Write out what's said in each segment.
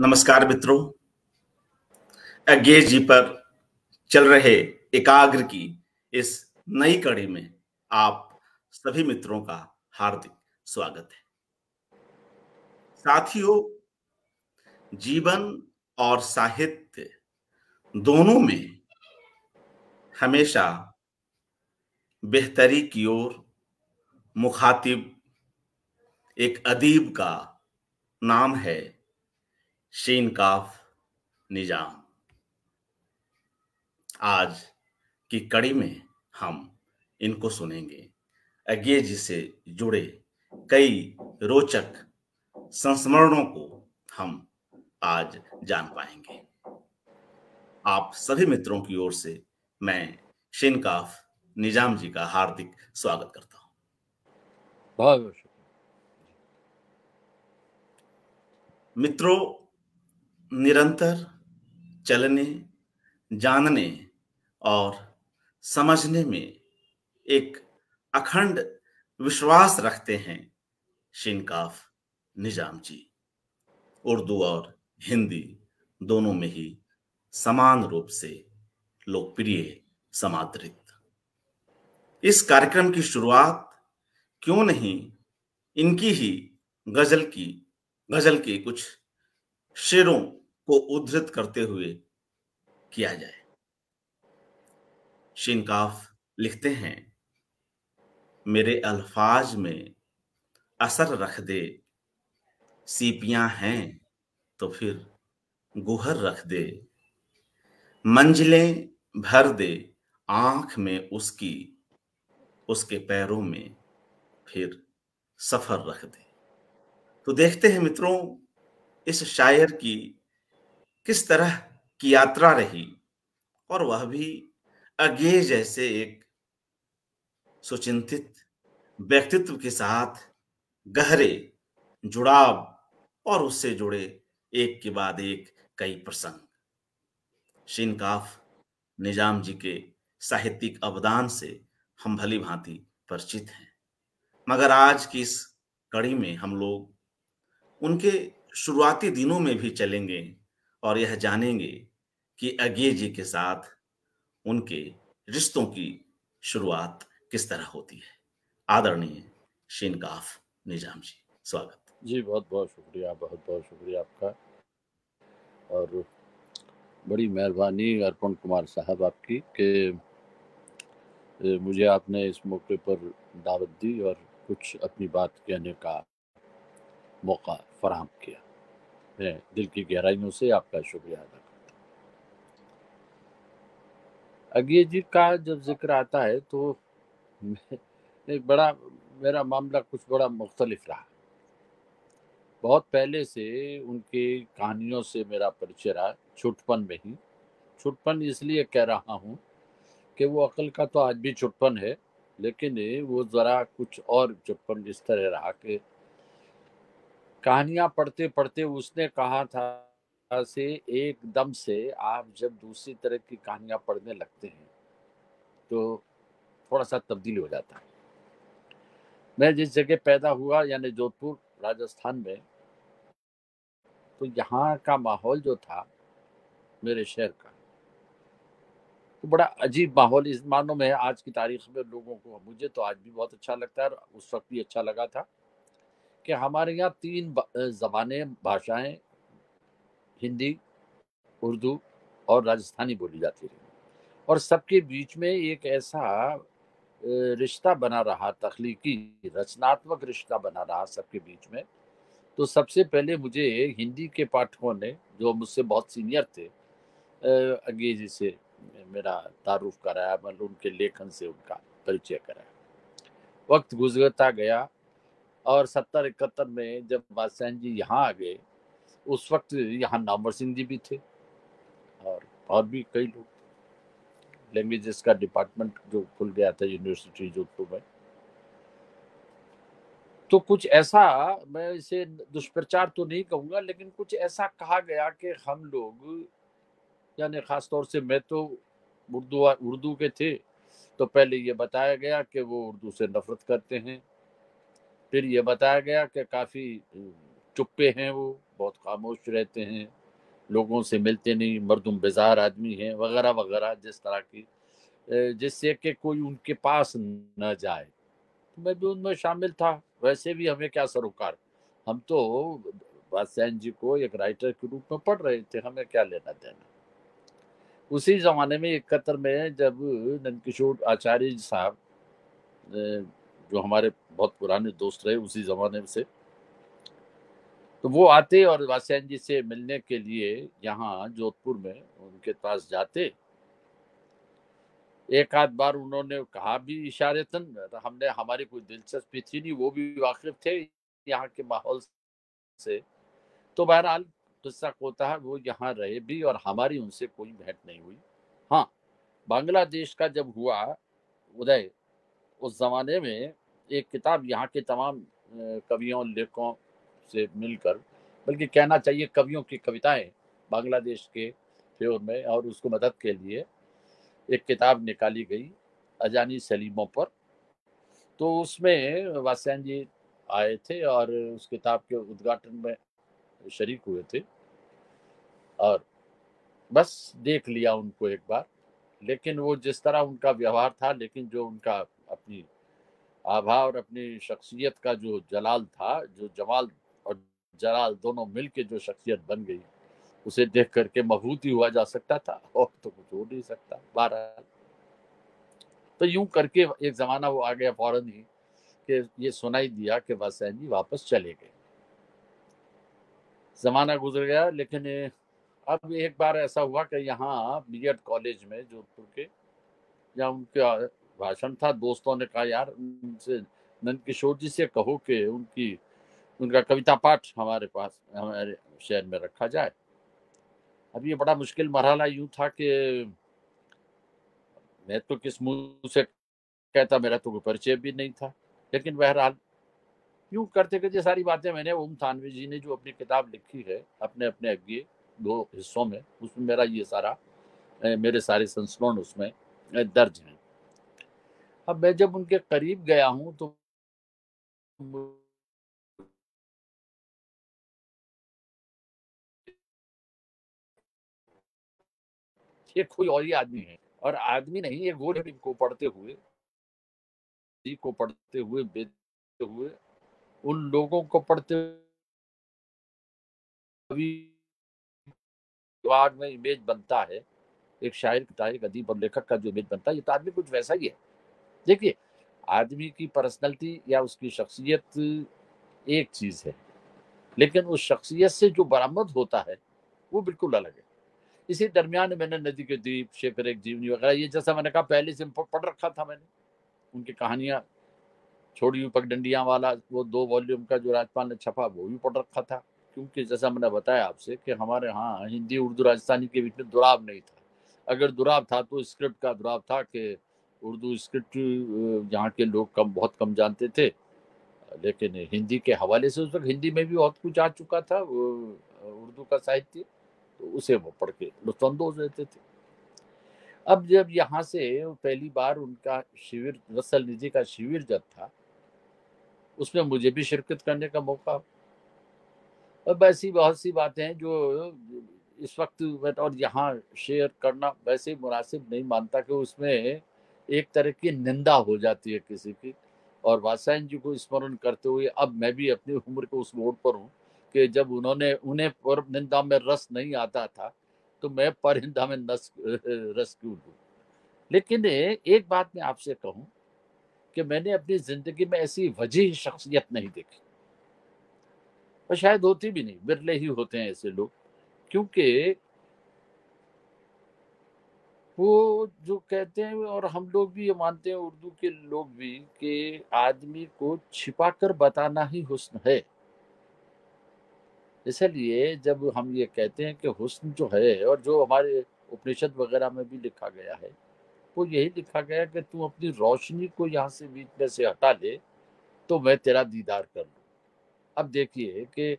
नमस्कार मित्रों, अज्ञेय जी पर चल रहे एकाग्र की इस नई कड़ी में आप सभी मित्रों का हार्दिक स्वागत है। साथियों, जीवन और साहित्य दोनों में हमेशा बेहतरी की ओर मुखातिब एक अदीब का नाम है शीनकाफ निजाम। आज की कड़ी में हम इनको सुनेंगे। अज्ञेय जी से जुड़े कई रोचक संस्मरणों को हम आज जान पाएंगे। आप सभी मित्रों की ओर से मैं शीनकाफ निजाम जी का हार्दिक स्वागत करता हूं। बहुत मित्रों, निरंतर चलने, जानने और समझने में एक अखंड विश्वास रखते हैं शीनकाफ निजाम जी। उर्दू और हिंदी दोनों में ही समान रूप से लोकप्रिय, समादृत। इस कार्यक्रम की शुरुआत क्यों नहीं इनकी ही गजल के कुछ शेरों को उद्धृत करते हुए किया जाए। शीनकाफ लिखते हैं, मेरे अल्फाज में असर रख दे, सीपियां हैं तो फिर गुहर रख दे, मंजिलें भर दे आंख में उसकी, उसके पैरों में फिर सफर रख दे। तो देखते हैं मित्रों, इस शायर की किस तरह की यात्रा रही, और वह भी अज्ञेय जैसे एक सुचिंतित व्यक्तित्व के साथ गहरे जुड़ाव और उससे जुड़े एक के बाद एक कई प्रसंग। शीनकाफ निजाम जी के साहित्यिक अवदान से हम भली भांति परिचित हैं, मगर आज की इस कड़ी में हम लोग उनके शुरुआती दिनों में भी चलेंगे और यह जानेंगे कि अज्ञेय जी के साथ उनके रिश्तों की शुरुआत किस तरह होती है। आदरणीय शीनकाफ निजाम जी, स्वागत जी। बहुत बहुत शुक्रिया आपका, और बड़ी मेहरबानी अर्पण कुमार साहब आपकी कि मुझे आपने इस मौके पर दावत दी और कुछ अपनी बात कहने का मौका फराहम किया। मैं दिल की गहराइयों से आपका शुक्रिया अदा करता हूँ। अज्ञेय जी का जब जिक्र आता है तो एक बड़ा मेरा मामला कुछ बड़ा मुख्तलिफ रहा। बहुत पहले से उनकी कहानियों से मेरा परिचय रहा, छुटपन में ही। छुटपन इसलिए कह रहा हूँ कि वो अकल का तो आज भी छुटपन है, लेकिन वो ज़रा कुछ और छुटपन इस तरह रहा कि कहानियाँ पढ़ते पढ़ते उसने कहा था से एकदम से आप जब दूसरी तरह की कहानियाँ पढ़ने लगते हैं तो थोड़ा सा तब्दील हो जाता है। मैं जिस जगह पैदा हुआ यानी जोधपुर राजस्थान में, तो यहाँ का माहौल जो था मेरे शहर का, तो बड़ा अजीब माहौल इस मानों में है। आज की तारीख में लोगों को, मुझे तो आज भी बहुत अच्छा लगता है और उस वक्त भी अच्छा लगा था कि हमारे यहाँ 3 ज़बानें, भाषाएं, हिंदी, उर्दू और राजस्थानी बोली जाती रही, और सबके बीच में एक ऐसा रिश्ता बना रहा, तख्लीकी रचनात्मक रिश्ता बना रहा सबके बीच में। तो सबसे पहले मुझे हिंदी के पाठकों ने, जो मुझसे बहुत सीनियर थे, अज्ञेय जी से मेरा तारुफ कराया, मतलब उनके लेखन से उनका परिचय कराया। वक्त गुजरता गया और 70-71 में जब बादशाह जी यहाँ आ गए, उस वक्त यहाँ नामवर सिंह जी भी थे और भी कई लोग। लैंग्वेजेस का डिपार्टमेंट जो खुल गया था यूनिवर्सिटी जोधपुर में, तो कुछ ऐसा, मैं इसे दुष्प्रचार तो नहीं कहूँगा, लेकिन कुछ ऐसा कहा गया कि हम लोग, यानी खास तौर से मैं तो उर्दू के थे, तो पहले ये बताया गया कि वो उर्दू से नफरत करते हैं। फिर ये बताया गया कि काफ़ी चुप्पे हैं, वो बहुत खामोश रहते हैं, लोगों से मिलते नहीं, मर्दुम बेजार आदमी हैं वगैरह वगैरह, जिस तरह की जिससे कि कोई उनके पास न जाए। तो मैं भी उनमें शामिल था। वैसे भी हमें क्या सरोकार, हम तो वात्स्यायन जी को एक राइटर के रूप में पढ़ रहे थे, हमें क्या लेना देना। उसी ज़माने में 71 में जब नंदकिशोर आचार्य जी साहब, जो हमारे बहुत पुराने दोस्त रहे उसी ज़माने से, तो वो आते और वात्स्यायन जी से मिलने के लिए यहाँ जोधपुर में उनके पास जाते। एक आध बार उन्होंने कहा भी इशारतन, तो हमने, हमारी कोई दिलचस्पी थी नहीं, वो भी वाकिफ थे यहाँ के माहौल से। तो बहरहाल किस्सा होता है, वो यहाँ रहे भी और हमारी उनसे कोई भेंट नहीं हुई। हाँ, बांग्लादेश का जब हुआ उदय, उस ज़माने में एक किताब यहाँ के तमाम कवियों लेखकों से मिलकर, बल्कि कहना चाहिए कवियों की कविताएं बांग्लादेश के फेवर में, और उसको मदद के लिए एक किताब निकाली गई अजानी सलीमों पर। तो उसमें वात्स्यायन जी आए थे और उस किताब के उद्घाटन में शरीक हुए थे, और बस देख लिया उनको एक बार। लेकिन वो जिस तरह उनका व्यवहार था, लेकिन जो उनका अपनी आभा और अपनी शख्सियत का जो जलाल था, जो जमाल और जलाल दोनों मिलके जो शख्सियत बन गई, उसे देख करके मबहूत ही हुआ जा सकता था, और तो कुछ हो नहीं सकता। बहरहाल तो यूं करके एक जमाना वो आ गया फौरन ही कि ये सुनाई दिया कि वात्स्यायन जी वापस चले गए। जमाना गुजर गया, लेकिन अब एक बार ऐसा हुआ कि यहाँ बीएड कॉलेज में जोधपुर के, जहाँ उनका भाषण था, दोस्तों ने कहा यार उनसे नंदकिशोर जी से कहो कि उनका कविता पाठ हमारे पास, हमारे शहर में रखा जाए। अब ये बड़ा मुश्किल मरहला यूं था कि मैं तो किस मुंह से कहता, मेरा तो कोई परिचय भी नहीं था। लेकिन बहरहाल यूं करते करते सारी बातें मैंने, ओम थानवी जी ने जो अपनी किताब लिखी है अपने अपने अज्ञे 2 हिस्सों में, उसमें मेरा ये सारा मेरे सारे संस्मरण उसमें दर्ज हैं। अब मैं जब उनके करीब गया हूं तो ये कोई और ही आदमी है, और आदमी नहीं, ये गोरे को पढ़ते हुए, जी को पढ़ते हुए, बेचते हुए, उन लोगों को पढ़ते हुए दिमाग में इमेज बनता है, एक शायर का, एक अदीब और लेखक का जो इमेज बनता है, ये तो आदमी कुछ वैसा ही है। देखिए, आदमी की पर्सनैलिटी या उसकी शख्सियत एक चीज़ है, लेकिन उस शख्सियत से जो बरामद होता है, वो बिल्कुल अलग है। इसी दरमियान मैंने नदी के द्वीप, शेखर एक जीवनी वगैरह, ये जैसा मैंने कहा पहले से पढ़ रखा था मैंने, उनकी कहानियाँ, छोड़ी हुई पगडंडियाँ वाला वो 2 वॉल्यूम का जो राजपाल ने छपा, वो भी पढ़ रखा था। क्योंकि जैसा मैंने बताया आपसे कि हमारे यहाँ हिंदी, उर्दू, राजस्थानी के बीच में दुराव नहीं था। अगर दुराव था तो स्क्रिप्ट का दुराव था कि उर्दू स्क्रिप्ट यहाँ के लोग बहुत कम जानते थे। लेकिन हिंदी के हवाले से उस वक़्त हिंदी में भी बहुत कुछ आ चुका था, वो उर्दू का साहित्य, तो उसे वो पढ़ के लुत्फ़अंदोज़ रहते थे। अब जब यहाँ से पहली बार उनका शिविर, रसल निधि का शिविर जब था, उसमें मुझे भी शिरकत करने का मौका। अब ऐसी बहुत सी बातें हैं जो इस वक्त और यहाँ शेयर करना वैसे मुनासिब नहीं मानता कि उसमें एक तरह की निंदा हो जाती है किसी की। और वात्स्यायन जी को स्मरण करते हुए अब मैं भी अपनी उम्र के उस मोड़ पर हूँ कि जब उन्हें पर निंदा में रस नहीं आता था, तो मैं परिंदा में रस क्यों लूं। लेकिन एक बात मैं आपसे कहूं कि मैंने अपनी जिंदगी में ऐसी वजीह शख्सियत नहीं देखी, और शायद होती भी नहीं, बिरले ही होते हैं ऐसे लोग। क्योंकि वो जो कहते हैं, और हम लोग भी ये मानते हैं, उर्दू के लोग भी, कि आदमी को छिपा कर बताना ही हुस्न है। इसलिए जब हम ये कहते हैं कि हुस्न जो है, और जो हमारे उपनिषद वगैरह में भी लिखा गया है, वो यही लिखा गया कि तू अपनी रोशनी को यहाँ से बीच में से हटा ले, तो मैं तेरा दीदार कर लूँ। अब देखिए कि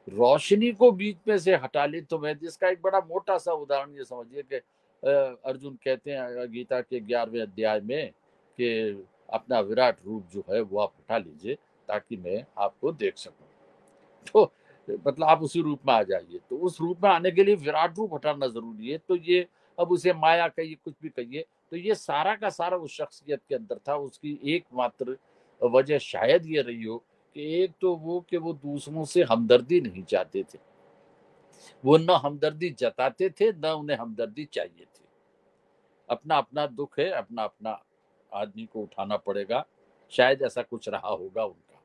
रोशनी को बीच में से हटा ले तो मैं, जिसका एक बड़ा मोटा सा उदाहरण ये समझिए कि अर्जुन कहते हैं गीता के 11वें अध्याय में कि अपना विराट रूप जो है वो आप हटा लीजिए ताकि मैं आपको देख सकूं। तो मतलब आप उसी रूप में आ जाइए। तो उस रूप में आने के लिए विराट रूप हटाना ज़रूरी है। तो ये अब उसे माया कहिए, कुछ भी कहिए, तो ये सारा का सारा उस शख्सियत के अंदर था। उसकी एकमात्र वजह शायद ये रही हो कि एक तो वो कि वो दूसरों से हमदर्दी नहीं चाहते थे। वो ना हमदर्दी जताते थे, ना उन्हें हमदर्दी चाहिए थी। अपना-अपना दुःख है, अपना-अपना आदमी को उठाना पड़ेगा। शायद ऐसा कुछ रहा होगा उनका।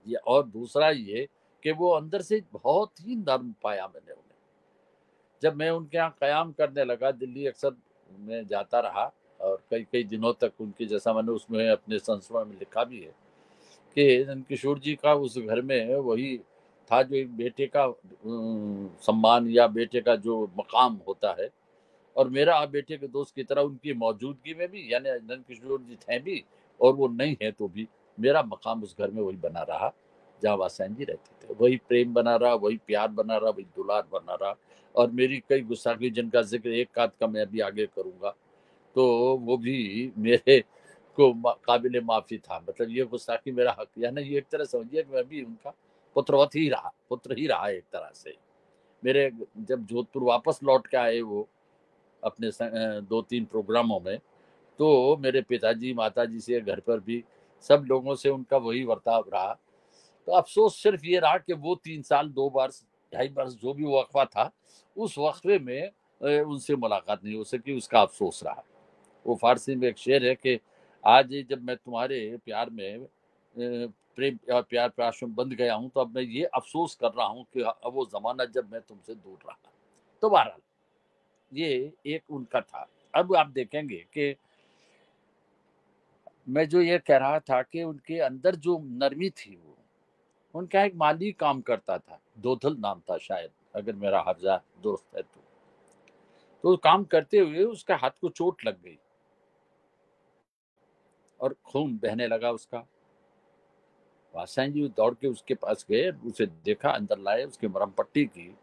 ये और दूसरा ये कि वो अंदर से बहुत ही नर्म पाया मैंने उन्हें। जब मैं उनके यहाँ क़याम करने लगा, दिल्ली अक्सर मैं जाता रहा और कई-कई दिनों तक उनके, जैसा मैंने उसमें अपने संस्मरण में लिखा भी है कि नंदकिशोर जी का उस घर में वही था जो एक बेटे का सम्मान या बेटे का जो मकाम होता है, और मेरा आप बेटे के दोस्त की तरह उनकी मौजूदगी में भी, यानी नंदकिशोर जी थे भी और वो नहीं है तो भी, मेरा मकाम उस घर में वही बना रहा जहाँ वात्स्यन जी रहते थे। वही प्रेम बना रहा, वही प्यार बना रहा, वही दुलार बना रहा। और मेरी कई गुस्ताखी जिनका ज़िक्र एक आध का मैं अभी आगे करूँगा, तो वो भी मेरे को काबिल माफ़ी था। मतलब ये गुस्ताखी मेरा हक, यानी ये एक तरह समझिए कि मैं भी उनका पुत्रवत ही रहा, पुत्र ही रहा एक तरह से। मेरे जब जोधपुर वापस लौट के आए वो अपने 2-3 प्रोग्रामों में, तो मेरे पिताजी, माताजी से, घर पर भी सब लोगों से उनका वही बर्ताव रहा। तो अफ़सोस सिर्फ़ ये रहा कि वो 3 साल, 2 वर्ष, 2.5 वर्ष जो भी वक़्फ़ा था, उस वक़्फ़े में उनसे मुलाकात नहीं हो सकी, उसका अफ़सोस रहा। वो फ़ारसी में एक शेर है कि आज जब मैं तुम्हारे प्यार में प्रेम और प्यार प्यास में बंध गया हूँ, तो अब मैं ये अफ़सोस कर रहा हूँ कि अब वो ज़माना जब मैं तुमसे दूर रहा। तो बहरहाल, ये एक उनका था। अब आप देखेंगे कि मैं जो ये कह रहा था कि उनके अंदर जो नरमी थी वो, उनका एक माली काम करता था, दोधल नाम था शायद, अगर मेरा हाफ़िज़ा दुरुस्त है तो। तो काम करते हुए उसके हाथ को चोट लग गई और खून बहने लगा उसका। वात्स्यन जी दौड़ के उसके पास गए, उसे देखा, अंदर लाए, उसकी मरहम पट्टी की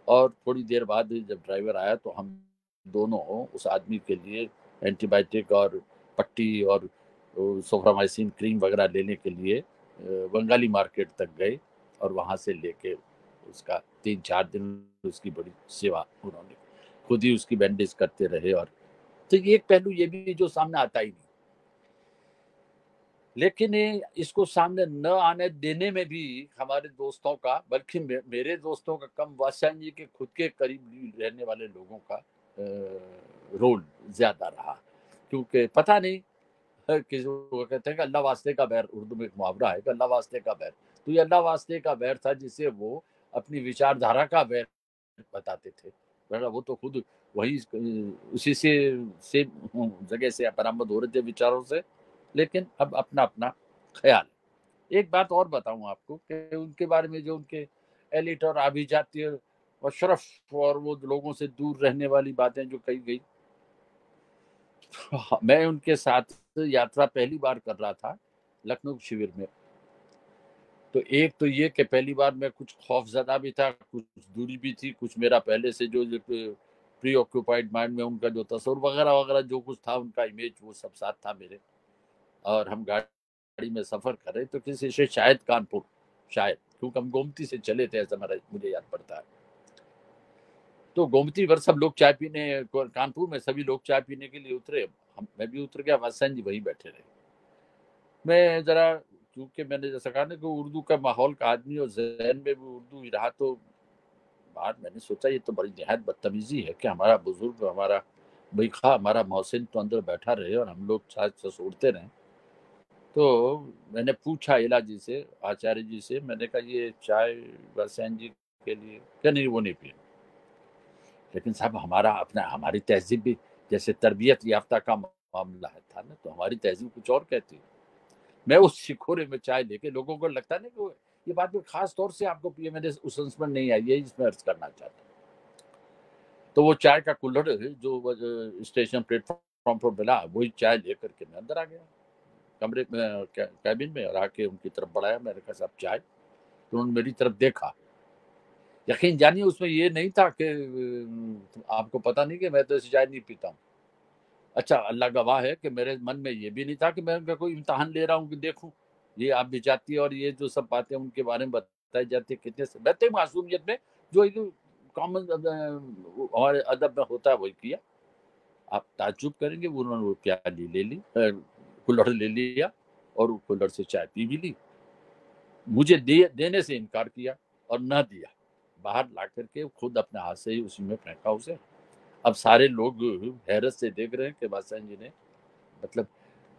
और थोड़ी देर बाद जब ड्राइवर आया तो हम दोनों उस आदमी के लिए एंटीबायोटिक और पट्टी और सोफ्रामाइसिन क्रीम वगैरह लेने के लिए बंगाली मार्केट तक गए और वहाँ से लेके उसका 3-4 दिन उसकी बड़ी सेवा उन्होंने, खुद ही उसकी बैंडेज करते रहे। और तो ये एक पहलू ये भी जो सामने आता ही नहीं। लेकिन इसको सामने न आने देने में भी हमारे दोस्तों का, बल्कि मेरे दोस्तों का कम, वात्स्यन जी के खुद के करीब रहने वाले लोगों का रोल ज़्यादा रहा। क्योंकि पता नहीं, किसी को कहते हैं कि अल्लाह वास्ते का बैर, उर्दू में एक मुहावरा है कि अल्लाह वास्ते का बैर। तो ये अल्लाह वास्ते का बैर था जिसे वो अपनी विचारधारा का बैर बताते थे। वरना वो तो खुद वही उसी से सेम जगह से बरामद हो रहे थे विचारों से। लेकिन अब अपना-अपना ख़्याल। एक बात और बताऊँ आपको कि उनके बारे में जो उनके एलिट और आभिजात्य और शरफ़ और वो लोगों से दूर रहने वाली बातें जो कही गई। मैं उनके साथ यात्रा पहली बार कर रहा था लखनऊ शिविर में। तो एक तो ये कि पहली बार मैं कुछ खौफ़ज़दा भी था, कुछ दूरी भी थी, कुछ मेरा पहले से जो प्रीऑक्युपाइड माइंड में उनका जो तस्वुर वग़ैरह-वग़ैरह जो कुछ था, उनका इमेज, वो सब साथ था मेरे। और हम गाड़ी में सफ़र कर रहे, तो किसी से शायद कानपुर, शायद, क्योंकि हम गोमती से चले थे, ऐसा मुझे याद पड़ता है। तो गोमती पर सब लोग चाय पीने, कानपुर में सभी लोग चाय पीने के लिए उतरे। मैं भी उतर गया, वात्स्यन जी वहीं बैठे रहे। मैं ज़रा, चूँकि मैंने जैसा कहा ना कि उर्दू का माहौल का आदमी और ज़हन में भी उर्दू ही रहा, तो बाद मैंने सोचा ये तो बड़ी निहायत बदतमीज़ी है कि हमारा बुज़ुर्ग, हमारा भई-ख़ाँ, हमारा मोहसिन तो अंदर बैठा रहे और हम लोग चाय ससुरते रहें। तो मैंने पूछा इला जी से, आचार्य जी से, मैंने कहा ये चाय वात्स्यन जी के लिए, क्या नहीं, वो नहीं पिएंगे। लेकिन साहब हमारा अपना, हमारी तहज़ीब भी, जैसे तरबियत याफ़्ता का मामला है था ना, तो हमारी तहज़ीब कुछ और कहती है। मैं उस सिकोरे में चाय लेके, लोगों को लगता है ना कि ये बात मैं ख़ास तौर से आपको ये मैंने उस संस्मरण नहीं आई है, इसमें अर्ज़ करना चाहता हूँ। तो वो चाय का कुल्हड़ जो स्टेशन प्लेटफ़ॉर्म पर मिला, वही चाय लेकर के मैं अंदर आ गया, कमरे में, केबिन में, और आके उनकी तरफ बढ़ाया। मैंने कहा साहब चाय। तो उन्होंने मेरी तरफ देखा। यकीन जानिए उसमें ये नहीं था कि आपको पता नहीं कि मैं तो ऐसी चाय नहीं पीता हूँ। अच्छा, अल्लाह गवाह है कि मेरे मन में ये भी नहीं था कि मैं उनका कोई इम्तिहान ले रहा हूँ कि देखूँ, ये आप भी चाहती है और ये जो सब बातें उनके बारे में बताई जाती है, कितने बहते मासूमियत में जो एक कॉमन हमारे अदब में होता है वही किया। आप ताज्जुब करेंगे, उन्होंने वो प्याली ले ली, कुल्हड़ ले लिया और कुल्हड़ से चाय पी भी ली। मुझे देने से इनकार किया और न दिया, बाहर ला करके खुद अपने हाथ से ही उसी में फेंका उसे। अब सारे लोग हैरत से देख रहे हैं कि बादशाह जी ने मतलब,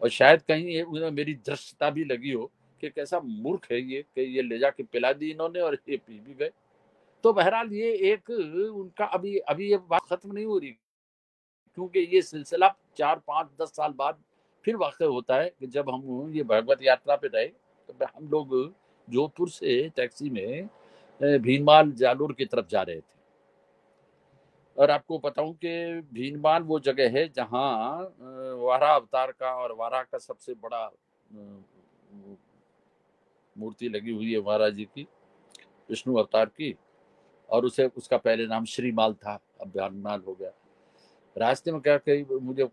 और शायद कहीं उन्हें मेरी दृष्टता भी लगी हो कि कैसा मूर्ख है ये कि ये ले जाके पिला दी इन्होंने और ये पी भी गए। तो बहरहाल ये एक उनका अभी अभी ये बात खत्म नहीं हो रही, क्योंकि ये सिलसिला 4, 5, 10 साल बाद फिर वाक़ होता है कि जब हम ये भगवत यात्रा पे रहे, तो हम लोग जोधपुर से टैक्सी में भीनमाल जालोर की तरफ जा रहे थे। और आपको बताऊं कि भीनमाल वो जगह है जहाँ वाराह अवतार का और वाराह का सबसे बड़ा मूर्ति लगी हुई है महाराज जी की, विष्णु अवतार की, और उसे उसका पहले नाम श्रीमाल था, अब भीनमाल हो गया। रास्ते में क्या कही मुझे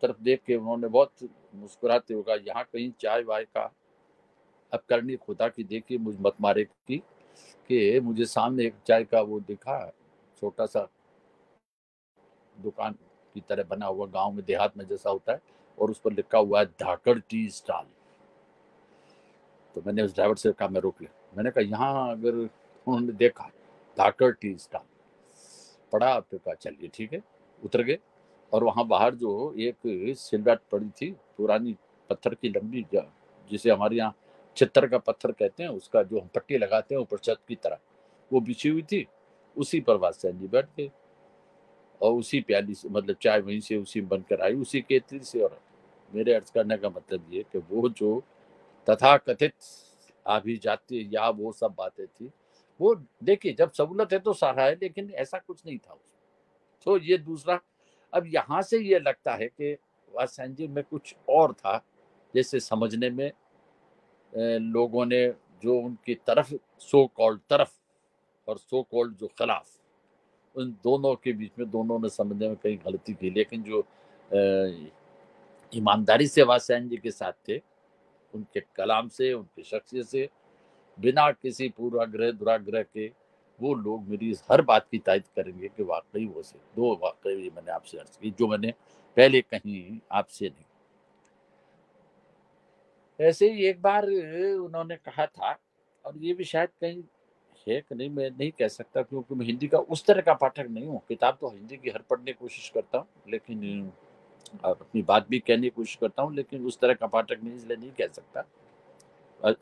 तरफ देख के उन्होंने बहुत मुस्कुराते होगा, यहाँ कहीं चाय वाय का, अब करनी खुदा की देखिए मुझ मत मारे की कि मुझे सामने एक चाय का वो दिखा, छोटा सा दुकान की तरह बना हुआ, गांव में देहात में जैसा होता है, और उस पर लिखा हुआ है धाकड़ टी स्टॉल। तो मैंने उस ड्राइवर से कहा मैं रोक लिया, मैंने कहा यहाँ अगर उन्होंने देखा धाकड़ टी स्टॉल पड़ा, तो कहा चलिए ठीक है, उतर गए। और वहाँ बाहर जो एक सिलवट पड़ी थी पुरानी पत्थर की लंबी, जिसे हमारे यहाँ चित्तर का पत्थर कहते हैं, उसका जो हम पट्टी लगाते हैं ऊपर छत की तरह, वो बिछी हुई थी, उसी पर बादशाह जी बैठ गए और उसी प्याली से मतलब चाय वहीं से उसी बनकर आई, उसी केतली से। और मेरे अर्ज करने का मतलब ये कि वो जो तथाकथित अभिजात्य या वो सब बातें थी, वो देखिए जब सहूलत है तो सारा है, लेकिन ऐसा कुछ नहीं था उसमें। तो ये दूसरा, अब यहाँ से ये लगता है कि बादशाह जी में कुछ और था, जैसे समझने में लोगों ने जो उनकी तरफ सो कॉल्ड तरफ और सो कॉल्ड जो खिलाफ, उन दोनों के बीच में दोनों ने समझने में कहीं गलती की, लेकिन जो ईमानदारी से बादशाह जी के साथ थे, उनके कलाम से, उनकी शख्सियत से, बिना किसी पूर्वाग्रह दुराग्रह के, वो लोग मेरी इस हर बात की तायद करेंगे कि वाकई वो से दो वाकई मैंने आपसे अर्ज की जो मैंने पहले कहीं आपसे नहीं। ऐसे ही एक बार उन्होंने कहा था, और ये भी शायद कहीं है कि नहीं मैं नहीं कह सकता, क्योंकि मैं हिंदी का उस तरह का पाठक नहीं हूँ, किताब तो हिंदी की हर पढ़ने की कोशिश करता हूँ, लेकिन अपनी बात भी कहने की कोशिश करता हूँ, लेकिन उस तरह का पाठक नहीं, इसलिए नहीं कह सकता।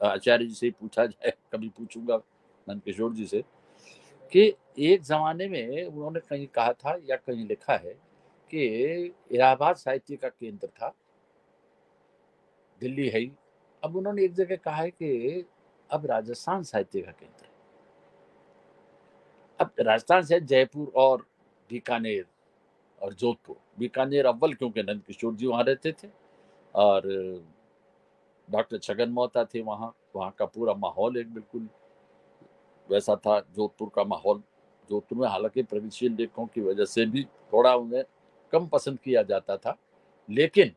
आचार्य जी से ही पूछा जाए, कभी पूछूंगा नंदकिशोर जी से, कि एक जमाने में उन्होंने कहीं कहा था या कहीं लिखा है कि इलाहाबाद साहित्य का केंद्र था, दिल्ली है ही। अब उन्होंने एक जगह कहा है कि अब राजस्थान साहित्य का केंद्र है। अब राजस्थान से जयपुर और बीकानेर और जोधपुर, बीकानेर अव्वल क्योंकि नंदकिशोर जी वहाँ रहते थे और डॉक्टर छगन मोहता थे वहाँ, वहाँ का पूरा माहौल एक बिल्कुल वैसा था जोधपुर का माहौल। जोधपुर में हालांकि प्रगतिशील लेखकों की वजह से भी थोड़ा उन्हें कम पसंद किया जाता था, लेकिन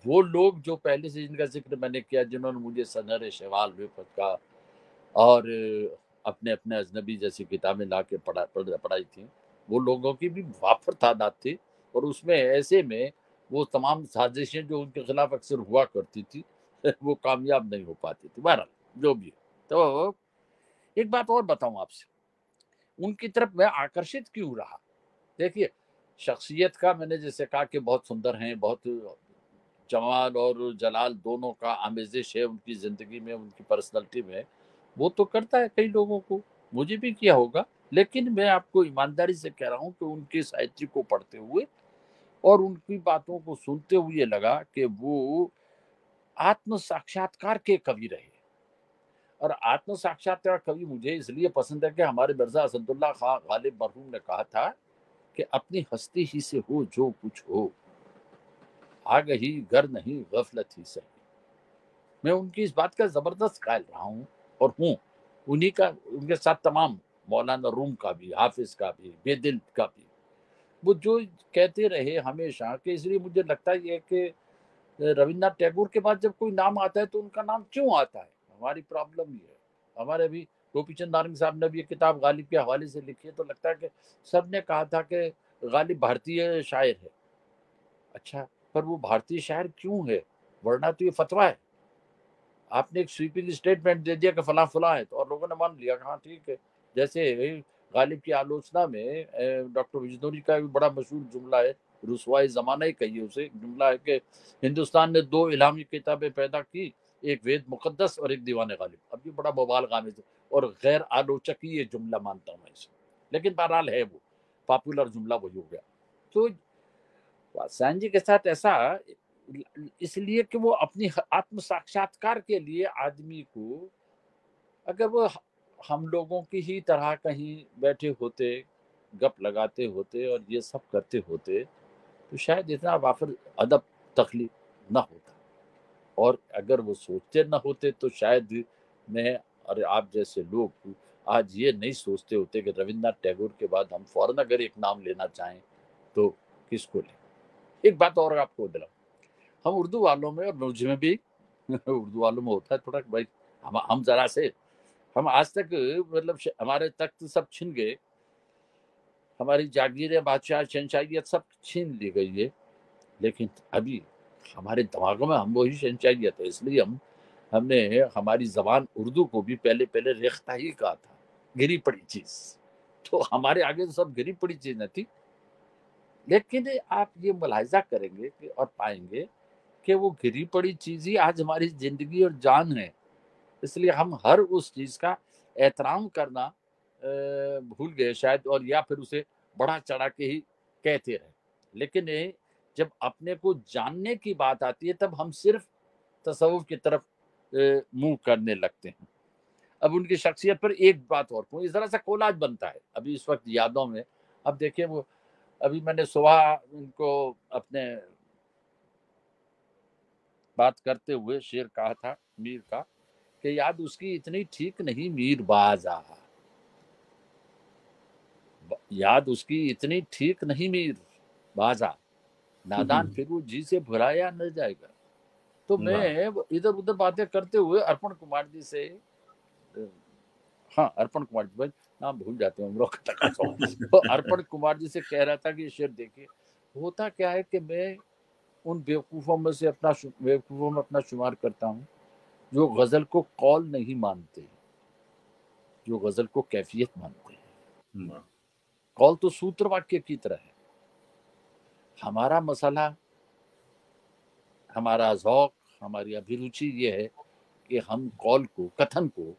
वो लोग जो पहले से जिनका जिक्र मैंने किया, जिन्होंने मुझे सनर शवाल विफत का और अपने अपने अजनबी जैसी किताबें ला के पढ़ाई थी, वो लोगों की भी वाफर तादाद थी, और उसमें ऐसे में वो तमाम साजिशें जो उनके खिलाफ अक्सर हुआ करती थी वो कामयाब नहीं हो पाती थी। बहरहाल जो भी, तो एक बात और बताऊं आपसे, उनकी तरफ मैं आकर्षित क्यों रहा। देखिए, शख्सियत का मैंने जैसे कहा कि बहुत सुंदर हैं, बहुत जमाल और जलाल दोनों का आमेजिश है उनकी ज़िंदगी में, उनकी पर्सनैलिटी में। वो तो करता है कई लोगों को, मुझे भी किया होगा, लेकिन मैं आपको ईमानदारी से कह रहा हूँ कि उनके साहित्य को पढ़ते हुए और उनकी बातों को सुनते हुए लगा कि वो आत्म साक्षात्कार के कवि रहे। और आत्म साक्षात्कार कवि मुझे इसलिए पसंद है कि हमारे मिर्जा असदुल्ला खां गालिब मरहूम ने कहा था कि अपनी हस्ती ही से हो जो कुछ हो, आग ही गर नहीं गफलत ही सही। मैं उनकी इस बात का जबरदस्त कायल रहा हूँ और हूँ, उन्हीं का, उनके साथ तमाम मौलाना रूम का भी, हाफिज का भी, बेदिल का भी, वो जो कहते रहे हमेशा कि, इसलिए मुझे लगता है ये कि रविन्द्रनाथ टैगोर के बाद जब कोई नाम आता है तो उनका नाम क्यों आता है, हमारी प्रॉब्लम ये है। हमारे भी गोपीचंद नारंग साहब ने भी ये किताब गालिब के हवाले से लिखी है, तो लगता है कि सबने कहा था कि गालिब भारतीय शायर है। अच्छा, पर वो भारतीय शायर क्यों है? वरना तो ये फतवा है। आपने एक स्वीपिंग स्टेटमेंट दे दिया कि फला है, तो और लोगों ने मान लिया हाँ ठीक है। जैसे गालिब की आलोचना में डॉक्टर बिजनौरी का भी बड़ा मशहूर जुमला है, रुसवाए ज़माना ही कहिए उसे, जुमला है कि हिंदुस्तान ने 2 इल्हामी किताबें पैदा की, एक वेद मुक़द्दस और एक दीवान गालिब। अब ये बड़ा मुबालग़ामेज़ है और गैर आलोचक ही ये जुमला मानता हूँ मैं इसे। लेकिन बहरहाल है वो, पॉपुलर जुमला वही हो गया। तो वात्स्यायन जी के साथ ऐसा इसलिए कि वो अपनी आत्म साक्षात्कार के लिए आदमी को, अगर वो हम लोगों की ही तरह कहीं बैठे होते, गप लगाते होते और ये सब करते होते, तो शायद इतना वाफिर अदब तख्लीक ना होता। और अगर वो सोचते ना होते तो शायद मैं और आप जैसे लोग आज ये नहीं सोचते होते कि रविन्द्रनाथ टैगोर के बाद हम फौरन अगर एक नाम लेना चाहें तो किसको लें। एक बात और आपको दिलाऊं, हम उर्दू वालों में और मुझ में भी उर्दू वालों में होता है थोड़ा भाई, हम जरा से, हम आज तक मतलब हमारे तख्त सब छिन गए, हमारी जागीरें, बादशाह, शहंशाहियत सब छीन ली गई है, लेकिन अभी हमारे दिमागों में हम वही शहंशाहियत है। इसलिए हमने हमारी ज़बान उर्दू को भी पहले रेख्ता ही कहा था, गिरी पड़ी चीज़। तो हमारे आगे तो सब गिरी पड़ी चीज़ न थी। लेकिन आप ये मुलाहिज़ा करेंगे कि और पाएँगे कि वो गिरी पड़ी चीज़ ही आज हमारी ज़िंदगी और जान है। इसलिए हम हर उस चीज़ का एहतराम करना भूल गए शायद, और या फिर उसे बढ़ा-चढ़ा के ही कहते रहे। लेकिन जब अपने को जानने की बात आती है तब हम सिर्फ़ तसव्वुफ़ की तरफ मुँह करने लगते हैं। अब उनकी शख्सियत पर एक बात और कहूँ, ज़रा-सा कोलाज बनता है अभी इस वक़्त यादों में। अब देखिए वो, अभी मैंने सुबह उनको अपने बात करते हुए शेर कहा था मीर का, कि याद उसकी इतनी ठीक नहीं मीर बाज़ा, याद उसकी इतनी ठीक नहीं मीर बाज़ा, नादान फिर वो जी से भुलाया न जाएगा। तो वाह! मैं इधर-उधर बातें करते हुए अर्पण कुमार जी से हाँ, अर्पण कुमार जी, भाई नाम भूल जाते हैं, उम्रों का तकाज़ा हो। तो अर्पण कुमार जी से कह रहा था कि ये शेर देखिए, होता क्या है कि मैं उन बेवकूफ़ों में अपना शुमार करता हूँ, जो ग़ज़ल को कौल नहीं मानते, जो ग़ज़ल को कैफ़ियत मानते हैं। वाह! कौल तो सूत्र वाक्य की तरह है। हमारा मसला, हमारा ज़ौक़, हमारी अभिरुचि ये है कि हम कौल को, कथन को,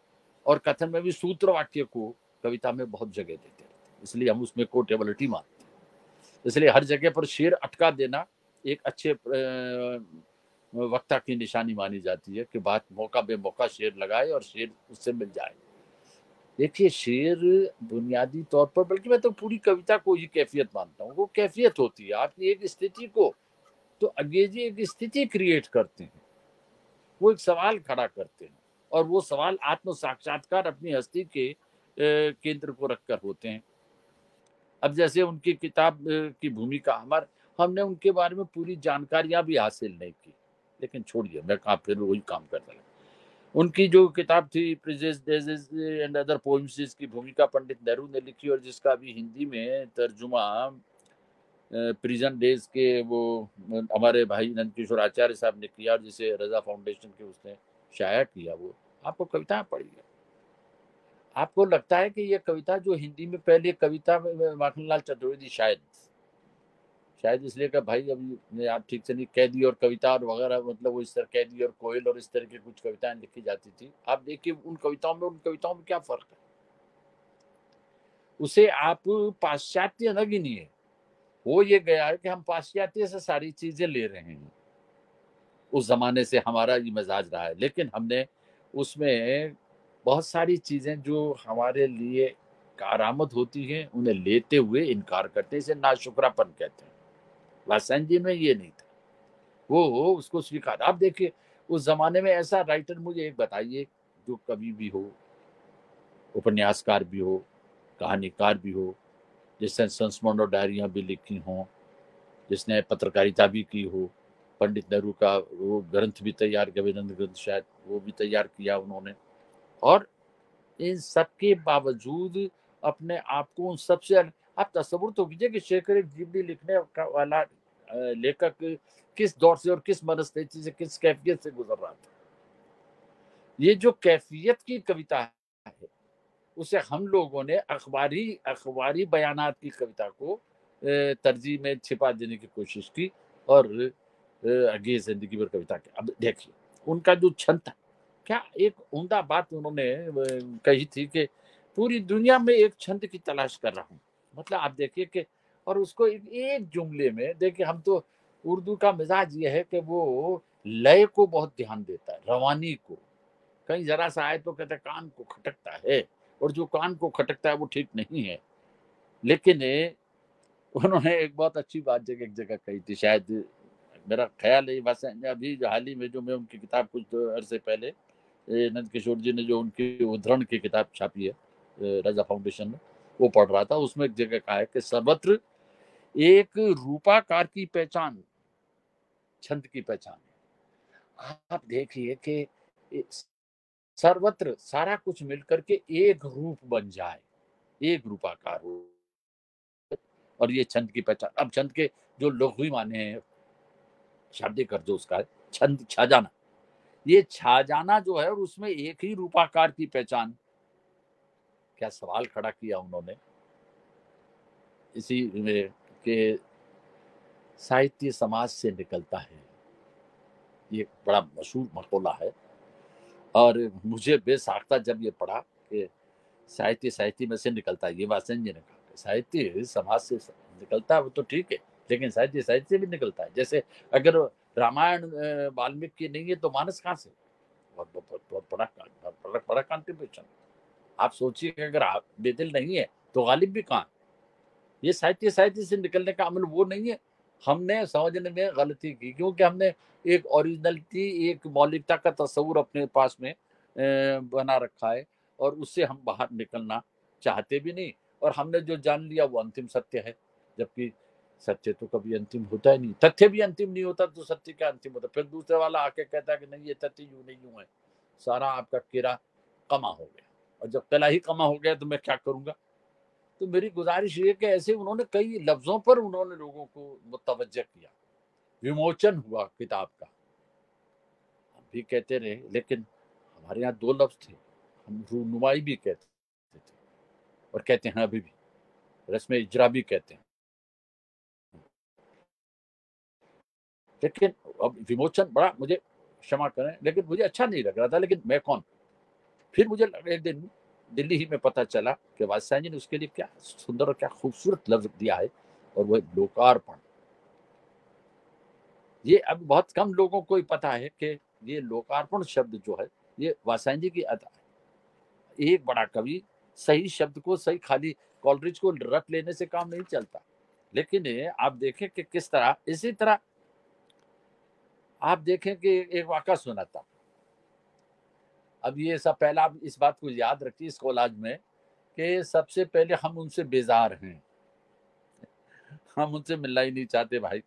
और कथन में भी सूत्र वाक्य को कविता में बहुत जगह देते हैं। इसलिए हम उसमें कोटेबिलिटी मानते हैं। इसलिए हर जगह पर शेर अटका देना एक अच्छे वक्ता की निशानी मानी जाती है कि बात मौका बेमौका शेर लगाए और शेर उससे मिल जाए। देखिए शेर बुनियादी तौर पर, बल्कि मैं तो पूरी कविता को ही कैफ़ियत मानता हूँ। वो कैफ़ियत होती है, आपकी एक स्थिति को, तो अंग्रेजी एक स्थिति क्रिएट करते हैं, वो एक सवाल खड़ा करते हैं, और वो सवाल आत्म साक्षात्कार अपनी हस्ती के केंद्र को रखकर होते हैं। अब जैसे उनकी किताब की भूमिका, हमने उनके बारे में पूरी जानकारियाँ भी हासिल नहीं की, लेकिन छोड़िए, मैं कहाँ फिर वही काम करने लगा। उनकी जो किताब थी प्रेजेस डेज़ेस एंड अदर पोएम्स, जिसकी भूमिका पंडित नेहरू ने लिखी और जिसका अभी हिंदी में तर्जुमा प्रिजन डेज के वो हमारे भाई नंदकिशोर आचार्य साहब ने किया, और जिसे रज़ा फाउंडेशन के उसने शाया किया, वो आपको कविताएँ पढ़िए। आपको लगता है कि ये कविता जो हिंदी में पहले कविता में माखनलाल चतुर्वेदी शायद इसलिए कि भाई अभी आप ठीक से नहीं, कैदी और कविता और वगैरह, मतलब वो इस तरह कैदी और कोयल और इस तरह की कुछ कविताएं लिखी जाती थी। आप देखिए उन कविताओं में क्या फर्क है। उसे आप पाश्चात्य न गिनिए, हो ये गया है कि हम पाश्चात्य से सारी चीजें ले रहे हैं, उस जमाने से हमारा ये मिजाज रहा है, लेकिन हमने उसमें बहुत सारी चीजें जो हमारे लिए कारामद होती हैं उन्हें लेते हुए इनकार करते हैं, इसे नाशुक्रापन कहते हैं। वात्स्यायन जी में ये नहीं था, वो उसको स्वीकार। आप देखिए उस ज़माने में ऐसा राइटर मुझे एक बताइए, जो कवि भी हो, उपन्यासकार भी हो, कहानीकार भी हो, जिसने संस्मरण और डायरियाँ भी लिखी हों, जिसने पत्रकारिता भी की हो। पंडित नेहरू का वो ग्रंथ भी तैयार किया, अभिनंदन ग्रंथ शायद वो भी तैयार किया उन्होंने। और इन सब के बावजूद अपने आप को उन सबसे आप तस्वुर तो कीजिए कि शेखर जीवनी लिखने वाला लेखक किस दौर से और किस मनस्थिति से, किस कैफियत से गुजर रहा था। ये जो कैफियत की कविता है, उसे हम लोगों ने अखबारी बयानात की कविता को तरजीह में छिपा देने की कोशिश की और आगे जिंदगी भर कविता की। अब देखिए उनका जो छंद था, क्या एक उम्दा बात उन्होंने कही थी कि पूरी दुनिया में एक छंद की तलाश कर रहा हूँ। मतलब आप देखिए कि और उसको एक जुमले में देखिए, हम तो उर्दू का मिजाज ये है कि वो लय को बहुत ध्यान देता है, रवानी को। कहीं जरा सा आए तो कहते कान को खटकता है, और जो कान को खटकता है वो ठीक नहीं है। लेकिन उन्होंने एक बहुत अच्छी बात एक जगह कही थी, शायद मेरा ख्याल है बस अभी हाल ही में जो मैं उनकी किताब कुछ अरसे पहले नंद किशोर जी ने जो उनकी उद्धरण की किताब छापी है रजा फाउंडेशन में, वो पढ़ रहा था। उसमें एक जगह कहा है कि सर्वत्र एक रूपाकार की पहचान छंद की पहचान है। आप देखिए कि सर्वत्र सारा कुछ मिलकर के एक रूप बन जाए, एक रूपाकार हो, और ये छंद की पहचान। अब छंद के जो लघुई माने हैं, शाब्दिक अर्थ जो उसका है, छंद छा जाना, ये छा जाना जो है और उसमें एक ही रूपाकार की पहचान। क्या सवाल खड़ा किया उन्होंने इसी में कि साहित्य समाज से निकलता है, ये बड़ा मशहूर मकौला है। और मुझे बेसाख्ता जब ये पढ़ा कि साहित्य में से निकलता है, ये वात्स्यन जी ने कहा साहित्य समाज से निकलता है, वो तो ठीक है, लेकिन साहित्य से भी निकलता है। जैसे अगर रामायण वाल्मीकि नहीं है तो मानस कहाँ से? बहुत बड़ा कॉन्ट्रीब्यूशन। आप सोचिए कि अगर आप बेदिल नहीं है तो गालिब भी कहाँ? ये साहित्य से निकलने का अमल वो नहीं है। हमने समझने में गलती की, क्योंकि हमने एक ओरिजिनलिटी, एक मौलिकता का तस्वुर अपने पास में बना रखा है, और उससे हम बाहर निकलना चाहते भी नहीं, और हमने जो जान लिया वो अंतिम सत्य है, जबकि सत्य तो कभी अंतिम होता ही नहीं। तथ्य भी अंतिम नहीं होता तो सत्य क्या अंतिम होता? फिर दूसरे वाला आके कहता है कि नहीं ये तथ्य यूं नहीं यूं है, सारा आपका किरा कमा हो गया, और जब कला ही कमा हो गया तो मैं क्या करूंगा? तो मेरी गुजारिश ये कि ऐसे उन्होंने कई लफ्जों पर उन्होंने लोगों को मुतवज्जह किया, विमोचन हुआ किताब का। हम भी कहते रहे, लेकिन हमारे यहाँ दो लफ्ज थे, हम रूनुमाई भी कहते थे और कहते हैं अभी भी, रस्म इजरा भी कहते हैं। लेकिन अब विमोचन बड़ा, मुझे क्षमा करें, लेकिन मुझे अच्छा नहीं लग रहा था। लेकिन मैं कौन? फिर मुझे एक दिन दिल्ली ही में पता चला कि वात्स्यायन जी ने उसके लिए क्या सुंदर और क्या खूबसूरत लफ्ज दिया है, और वह लोकार्पण। ये अब बहुत कम लोगों को ही पता है कि ये लोकार्पण शब्द जो है ये वात्स्यायन जी की अदा है। एक बड़ा कवि सही शब्द को सही, खाली कॉलरिज को रट लेने से काम नहीं चलता। लेकिन आप देखें कि किस तरह, इसी तरह आप देखें कि एक वाक़ा सुनाता। अब ये सब पहला आप इस बात को याद रखिए इस कोलाज में कि सबसे पहले हम उनसे बेजार हैं, हम उनसे मिलना ही नहीं चाहते भाई।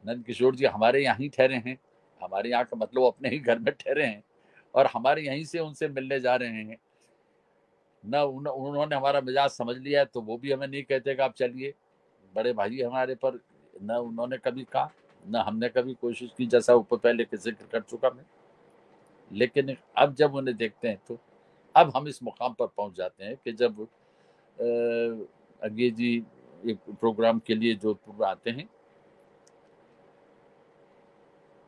नंद किशोर जी हमारे यहाँ ही ठहरे हैं, हमारे यहाँ का मतलब अपने ही घर में ठहरे हैं, और हमारे यहीं से उनसे मिलने जा रहे हैं। न उन्होंने हमारा मिजाज समझ लिया है तो वो भी हमें नहीं कहते कि आप चलिए, बड़े भाई हमारे पर। न उन्होंने कभी कहा, न हमने कभी कोशिश की, जैसा ऊपर पहले के जिक्र कर चुका मैं। लेकिन अब जब उन्हें देखते हैं तो अब हम इस मुकाम पर पहुंच जाते हैं कि जब अगे जी एक प्रोग्राम के लिए जोधपुर में आते हैं,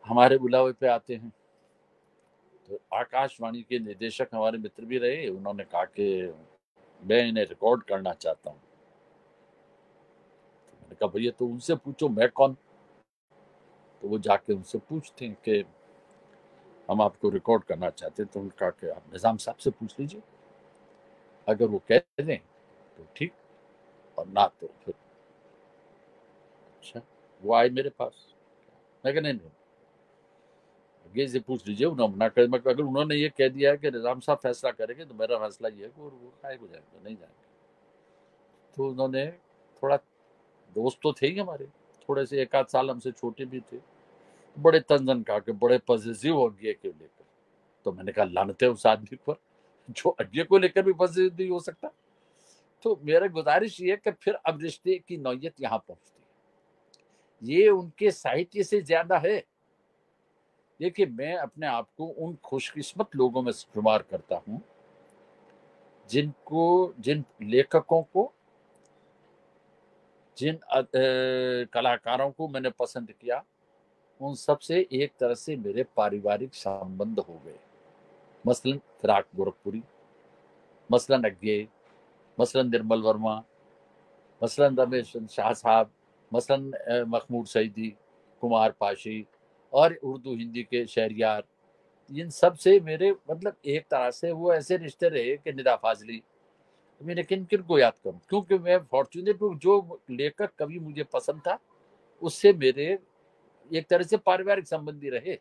हमारे बुलावे पे आते हैं, तो आकाशवाणी के निदेशक हमारे मित्र भी रहे। उन्होंने कहा कि मैं इन्हें रिकॉर्ड करना चाहता हूँ। तो मैंने कहा भैया तो उनसे पूछो मैं कौन? तो वो जाके उनसे पूछते हैं कि हम आपको रिकॉर्ड करना चाहते हैं। तो उन्होंने कहा कि आप निज़ाम साहब से पूछ लीजिए, अगर वो कह दें तो ठीक, और ना तो फिर। अच्छा, वो आए मेरे पास, मैं कहा नहीं, आगे से पूछ लीजिए, उन्होंने मना कर। अगर उन्होंने ये कह दिया है कि निज़ाम साहब फैसला करेंगे तो मेरा फैसला ये है कि वो खाए को जाएंगे, नहीं जाएंगे। तो उन्होंने थोड़ा, दोस्त तो थे ही हमारे, थोड़े से एक आध साल हमसे छोटे भी थे, बड़े तंजन खा के, बड़े पॉजिटिव हो गए के लेकर। तो मैंने कहा लानत है उस आदमी पर जो अन्य को लेकर भी पॉजिटिव नहीं हो सकता। तो मेरा गुजारिश ये है कि फिर अब रिश्ते की नौयत यहाँ पहुंचती है, ये उनके साहित्य से ज्यादा है। देखिए, मैं अपने आप को उन खुशकिस्मत लोगों में शुमार करता हूँ जिन लेखकों को, जिन कलाकारों को मैंने पसंद किया, उन सब से एक तरह से मेरे पारिवारिक संबंध हो गए। मसलन फिराक गोरखपुरी, मसलन अज्ञे, मसलन निर्मल वर्मा, मसलन रमेश शाह साहब, मसलन महमूद सईदी, कुमार पाशी और उर्दू हिंदी के शहरियार, इन सब से मेरे मतलब एक तरह से वो ऐसे रिश्ते रहे कि निदा फाजली। मैंने किन किन को याद करूं, क्योंकि मैं फॉर्चुनेट हूँ, जो लेखक कवि मुझे पसंद था उससे मेरे एक तरह से पारिवारिक संबंधी रहे।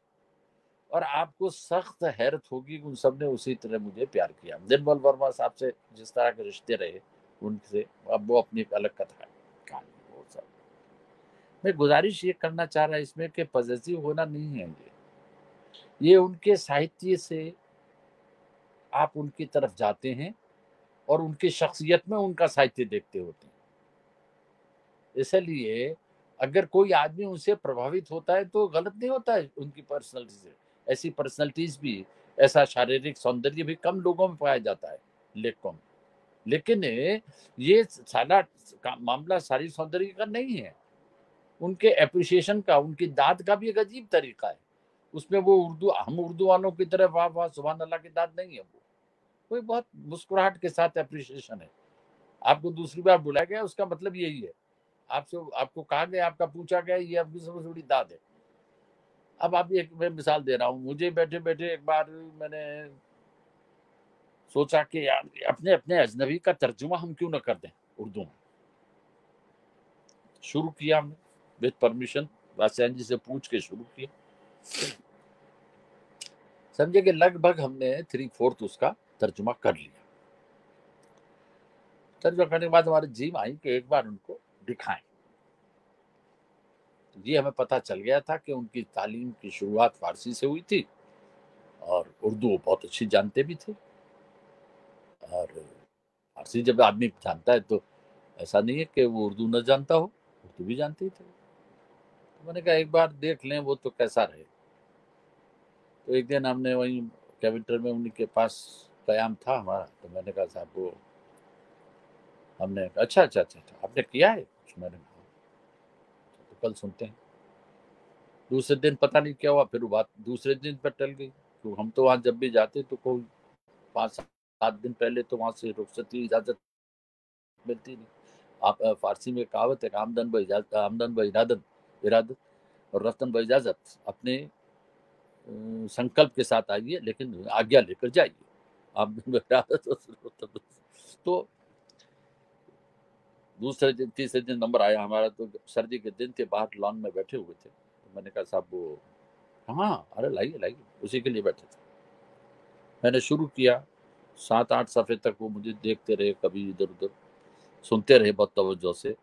और आपको सख्त हैरत होगी कि उन सब ने उसी तरह मुझे प्यार किया। निर्मल वर्मा साहब से जिस तरह के रिश्ते रहे उनसे, अब वो अपनी एक अलग कथा है, कहानी वो सब। मैं गुजारिश ये करना चाह रहा इसमें कि पॉजिटिव होना नहीं है, ये उनके साहित्य से आप उनकी तरफ जाते हैं और उनकी शख्सियत में उनका साहित्य देखते होते हैं। इसलिए अगर कोई आदमी उनसे प्रभावित होता है तो गलत नहीं होता है उनकी पर्सनैलिटी से। ऐसी पर्सनैलिटीज भी, ऐसा शारीरिक सौंदर्य भी कम लोगों में पाया जाता है लेखकों में। लेकिन ये सारा मामला शारीरिक सौंदर्य का नहीं है, उनके एप्रिसिएशन का, उनकी दाद का भी एक अजीब तरीका है। उसमें वो हम उर्दू वालों की तरह वाह वाह सुभान अल्लाह की दाद नहीं है, वो कोई बहुत मुस्कुराहट के साथ एप्रिसिएशन है। आपको दूसरी बार बुलाया गया उसका मतलब यही है, आपको कहा गया, आपका पूछा गया, ये आपकी सबसे बड़ी दाद है। अब आप एक मैं मिसाल दे रहा हूँ, मुझे बैठे बैठे एक बार मैंने सोचा कि यार अपने अपने अजनबी का तर्जुमा हम क्यों ना कर दें उर्दू में। शुरू किया हमने विद परमिशन, वासैन जी से पूछ के शुरू किया। समझे कि लगभग हमने 3/4 उसका तर्जुमा कर लिया। तर्जुमा करने के बाद हमारे जीम आई कि एक बार उनको दिखाएं। ये हमें पता चल गया था कि उनकी तालीम की शुरुआत फारसी से हुई थी और उर्दू बहुत अच्छी जानते भी थे। और फारसी जब आदमी जानता है तो ऐसा नहीं है कि वो उर्दू न जानता हो, उर्दू भी जानते ही थे। तो मैंने कहा एक बार देख लें वो तो कैसा रहे। तो एक दिन हमने वहीं कैविंटर में उन्हीं के पास क़याम था हमारा, तो मैंने कहा साहब वो हमने अच्छा आपने किया है? मैंने कहा तो कल सुनते हैं। दूसरे दिन पता नहीं क्या हुआ, फिर वो बात दूसरे दिन पर टल गई। तो हम तो वहाँ जब भी जाते तो कोई 5-7 दिन पहले तो वहाँ से रुखसत की इजाज़त मिलती नहीं। आप फारसी में कहावत है, आमदन ब इरादत और रफ्तन ब इजाज़त। अपने संकल्प के साथ आइए लेकिन आज्ञा लेकर जाइए। आमदन ब इरादत। तो दूसरे दिन तीसरे दिन नंबर आया हमारा, तो सर्दी के दिन थे, बाहर लॉन में बैठे हुए थे। तो मैंने कहा साहब वो हाँ, अरे लाइए, उसी के लिए बैठे थे। मैंने शुरू किया, 7-8 सफ़े तक वो मुझे देखते रहे, कभी इधर-उधर सुनते रहे बहुत तवज्जो से।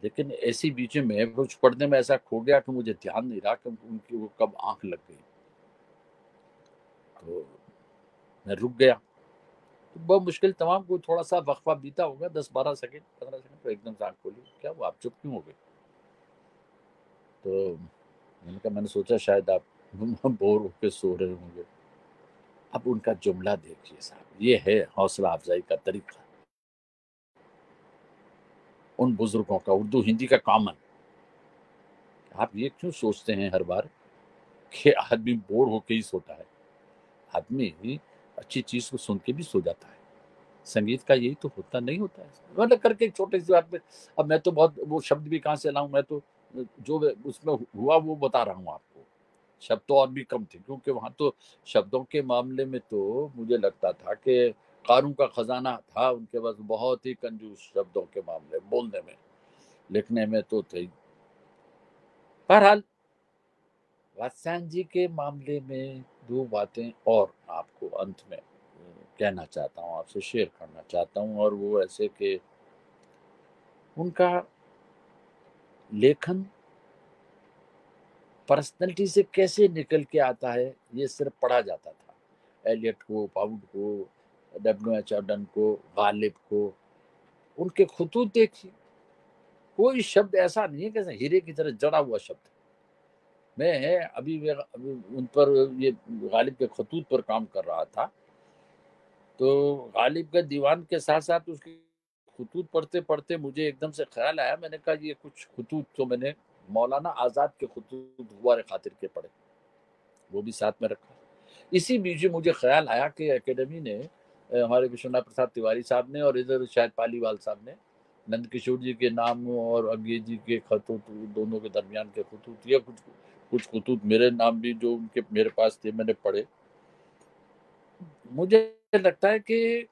लेकिन ऐसी बीच में कुछ पढ़ने में ऐसा खो गया कि मुझे ध्यान नहीं रहा कि उनकी वो कब आँख लग गई। तो मैं रुक गया। तो बहुत मुश्किल तमाम कोई थोड़ा-सा वक़्फ़ा बीता होगा 10-12 सेकंड, 15 सेकंड, तो एकदम से आँख खोली। क्या हुआ, आप चुप क्यों हो गए? तो मैंने सोचा शायद आप बोर होके सो रहे होंगे। अब उनका जुमला देखिए साहब, ये है हौसला अफ़ज़ाई का तरीका उन बुज़ुर्गों का, उर्दू हिंदी का कॉमन। आप ये क्यों सोचते हैं हर बार कि आदमी बोर होके ही सोता है? आदमी अच्छी चीज़ को सुन के भी सो जाता है। संगीत का यही तो होता नहीं होता है? मतलब करके एक छोटी-सी बात में, अब मैं तो बहुत वो शब्द भी कहाँ से लाऊँ, मैं तो जो उसमें हुआ वो बता रहा हूँ आपको। शब्द तो और भी कम थे, क्योंकि वहाँ तो शब्दों के मामले में तो मुझे लगता था कि क़ारून का ख़ज़ाना था उनके पास, बहुत ही कंजूस शब्दों के मामले, बोलने में, लिखने में तो थे ही। बहरहाल वात्स्यायन जी के मामले में 2 बातें और आपको अंत में कहना चाहता हूँ, आपसे शेयर करना चाहता हूँ, और वो ऐसे कि उनका लेखन पर्सनैलिटी से कैसे निकल के आता है, ये सिर्फ़ पढ़ा जाता था। एलियट को, पाउड को, डब्ल्यू.एच. ऑर्डन को, गालिब को, उनके खुतूत देखिए, कोई शब्द ऐसा नहीं है कि हीरे की तरह जड़ा हुआ शब्द। मैं अभी उन पर ये गालिब के खतूत पर काम कर रहा था, तो गालिब के दीवान के साथ-साथ उसके खतूत पढ़ते-पढ़ते मुझे एकदम से ख़्याल आया, मैंने कहा ये कुछ खतूत तो मैंने मौलाना आज़ाद के खतूत गुबार खातिर के पढ़े, वो भी साथ में रखा। इसी बीच मुझे ख़्याल आया कि एकेडमी ने हमारे विश्वनाथ प्रसाद तिवारी साहब ने और इधर शायद पालीवाल साहब ने नंदकिशोर जी के नाम और अंग्रेज जी के खतूत, दोनों के दरमियान के खतूत, या कुछ खतूत मेरे नाम भी जो उनके मेरे पास थे, मैंने पढ़े। मुझे लगता है कि